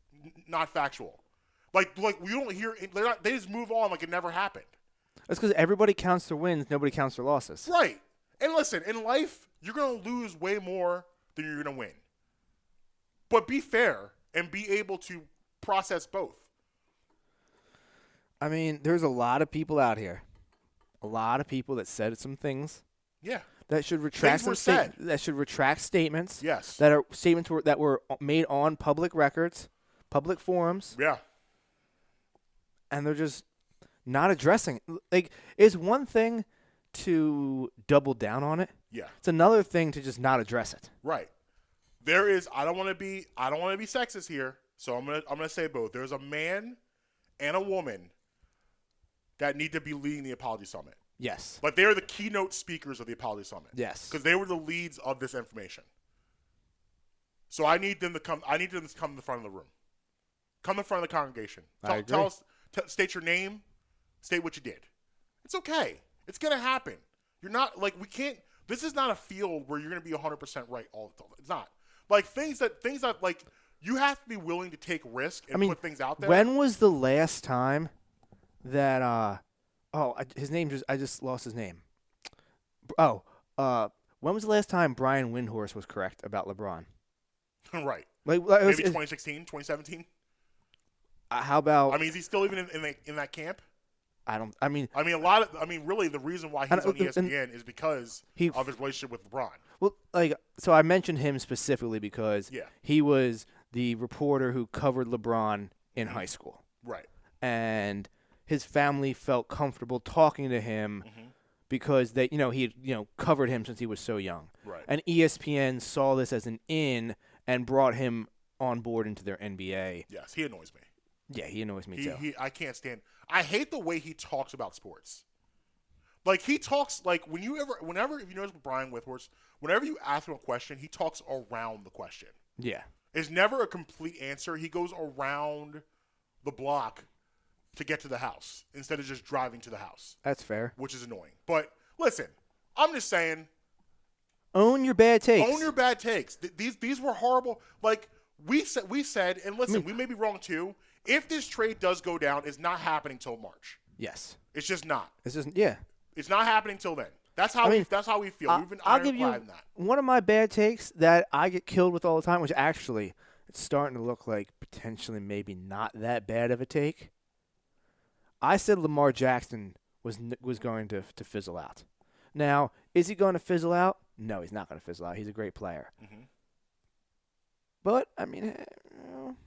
not factual. Like we don't hear – they just move on like it never happened. That's because everybody counts their wins. Nobody counts their losses. Right. And listen, in life, you're going to lose way more than you're going to win. But be fair and be able to process both. I mean, there's a lot of people out here. A lot of people that said some things. Yeah. That should retract that should retract statements. Yes. That are statements that were made on public records, public forums. Yeah. And they're just not addressing. Like, it's one thing to double down on it. Yeah. It's another thing to just not address it. Right. There is. I don't want to be sexist here, so I'm gonna say both. There's a man and a woman that need to be leading the apology summit. Yes. But they're the keynote speakers of the apology summit. Yes. Because they were the leads of this information. So I need them to come. I need them to come to the front of the room. Come in front of the congregation. Tell us. State your name. State what you did. It's okay. It's gonna happen. You're not we can't. This is not a field where you're gonna be 100% right all the time. It's not. Things that you have to be willing to take risk and put things out there. When was the last time that his name I just lost his name. When was the last time Brian Windhorst was correct about LeBron? Right. Maybe 2016, 2017. How about? Is he still even in that camp? Really, the reason why he's on ESPN is because of his relationship with LeBron. Well, so I mentioned him specifically because he was the reporter who covered LeBron in high school. Right. And his family felt comfortable talking to him because they, he had, covered him since he was so young. Right. And ESPN saw this as an in and brought him on board into their NBA. Yes, he annoys me. Yeah, he annoys me too. I can't stand. I hate the way he talks about sports. Like he talks like whenever if you notice with Brian Withhorst, whenever you ask him a question, he talks around the question. Yeah. It's never a complete answer. He goes around the block to get to the house instead of just driving to the house. That's fair. Which is annoying. But listen, I'm just saying. Own your bad takes. Own your bad takes. These were horrible. Like we said, and listen, we may be wrong too. If this trade does go down, it's not happening till March. Yes. It's just not. It's not happening till then. That's how we feel. We've been I'll give you that. one of my bad takes that I get killed with all the time, which actually it's starting to look like potentially maybe not that bad of a take. I said Lamar Jackson was going to fizzle out. Now, is he going to fizzle out? No, he's not going to fizzle out. He's a great player. Mm-hmm. But I mean,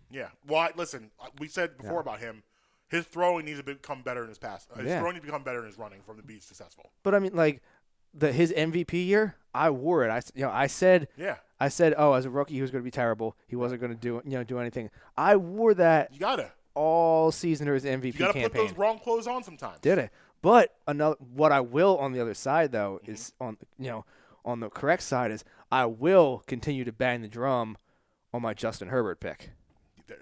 yeah. Well, listen, we said before about him. His throwing needs to become better in his pass. His throwing needs to become better in his running from to be successful. But I mean, like his MVP year, I wore it. I said, oh, as a rookie, he was going to be terrible. He wasn't going to do anything. I wore that. You gotta all season of his MVP campaign. You gotta put those wrong clothes on sometimes. Did it? But what I will on the other side though is on the correct side is I will continue to bang the drum on my Justin Herbert pick.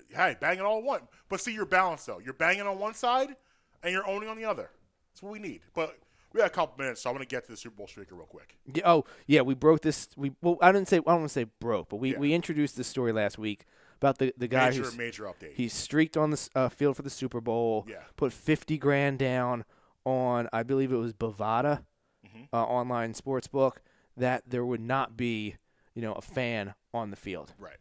Hey, bang it all on one. But see, you're balanced, though. You're banging on one side, and you're owning on the other. That's what we need. But we got a couple minutes, so I'm going to get to the Super Bowl streaker real quick. Yeah, we broke this. I don't want to say broke, but we introduced this story last week about the guy who's major update. He streaked on the field for the Super Bowl. Yeah. Put $50,000 down on, I believe it was Bovada, online sports book, that there would not be a fan on the field. Right.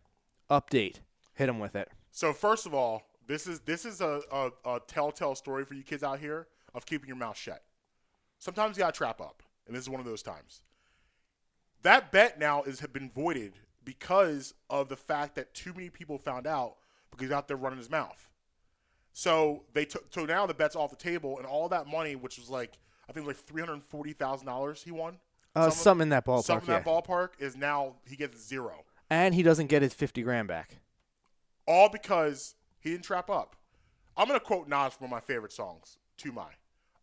Update. Hit him with it. So first of all, this is a telltale story for you kids out here of keeping your mouth shut. Sometimes you got to trap up, and this is one of those times. That bet now has been voided because of the fact that too many people found out because he's out there running his mouth. So so now the bet's off the table, and all that money, which was I think it was $340,000 he won. Something in that ballpark. Something in that ballpark is now he gets zero. And he doesn't get his $50,000 back. All because he didn't trap up. I'm going to quote Nas from one of my favorite songs, To My.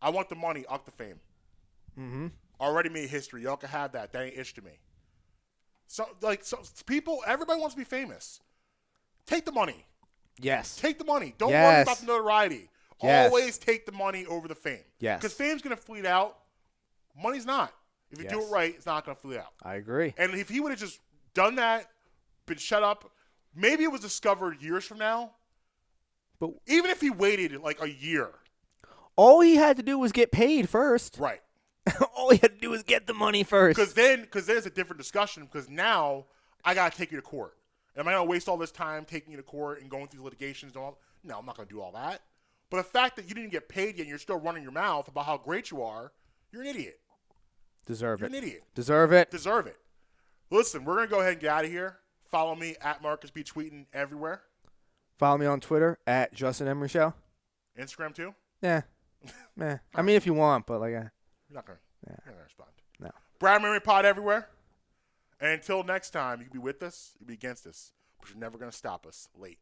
I want the money, up the fame. Mm-hmm. Already made history. Y'all can have that. That ain't ish to me. So people, everybody wants to be famous. Take the money. Yes. Take the money. Don't worry about the notoriety. Yes. Always take the money over the fame. Yes. Because fame's going to fleet out. Money's not. If you do it right, it's not going to fleet out. I agree. And if he would have just done that, been shut up, maybe it was discovered years from now. But even if he waited a year. All he had to do was get paid first. Right. All he had to do was get the money first. Because there's a different discussion because now I got to take you to court. Am I going to waste all this time taking you to court and going through litigations and all? No, I'm not going to do all that. But the fact that you didn't get paid yet and you're still running your mouth about how great you are, you're an idiot. Deserve it. You're an idiot. Deserve it. Deserve it. Listen, we're going to go ahead and get out of here. Follow me at Marcus B. Tweeting everywhere. Follow me on Twitter at Justin Emery Show. Instagram too? Yeah. Meh. I mean, if you want, but You're not going to respond. No. Brad Murray Pod everywhere. And until next time, you can be with us, you can be against us, but you're never going to stop us late.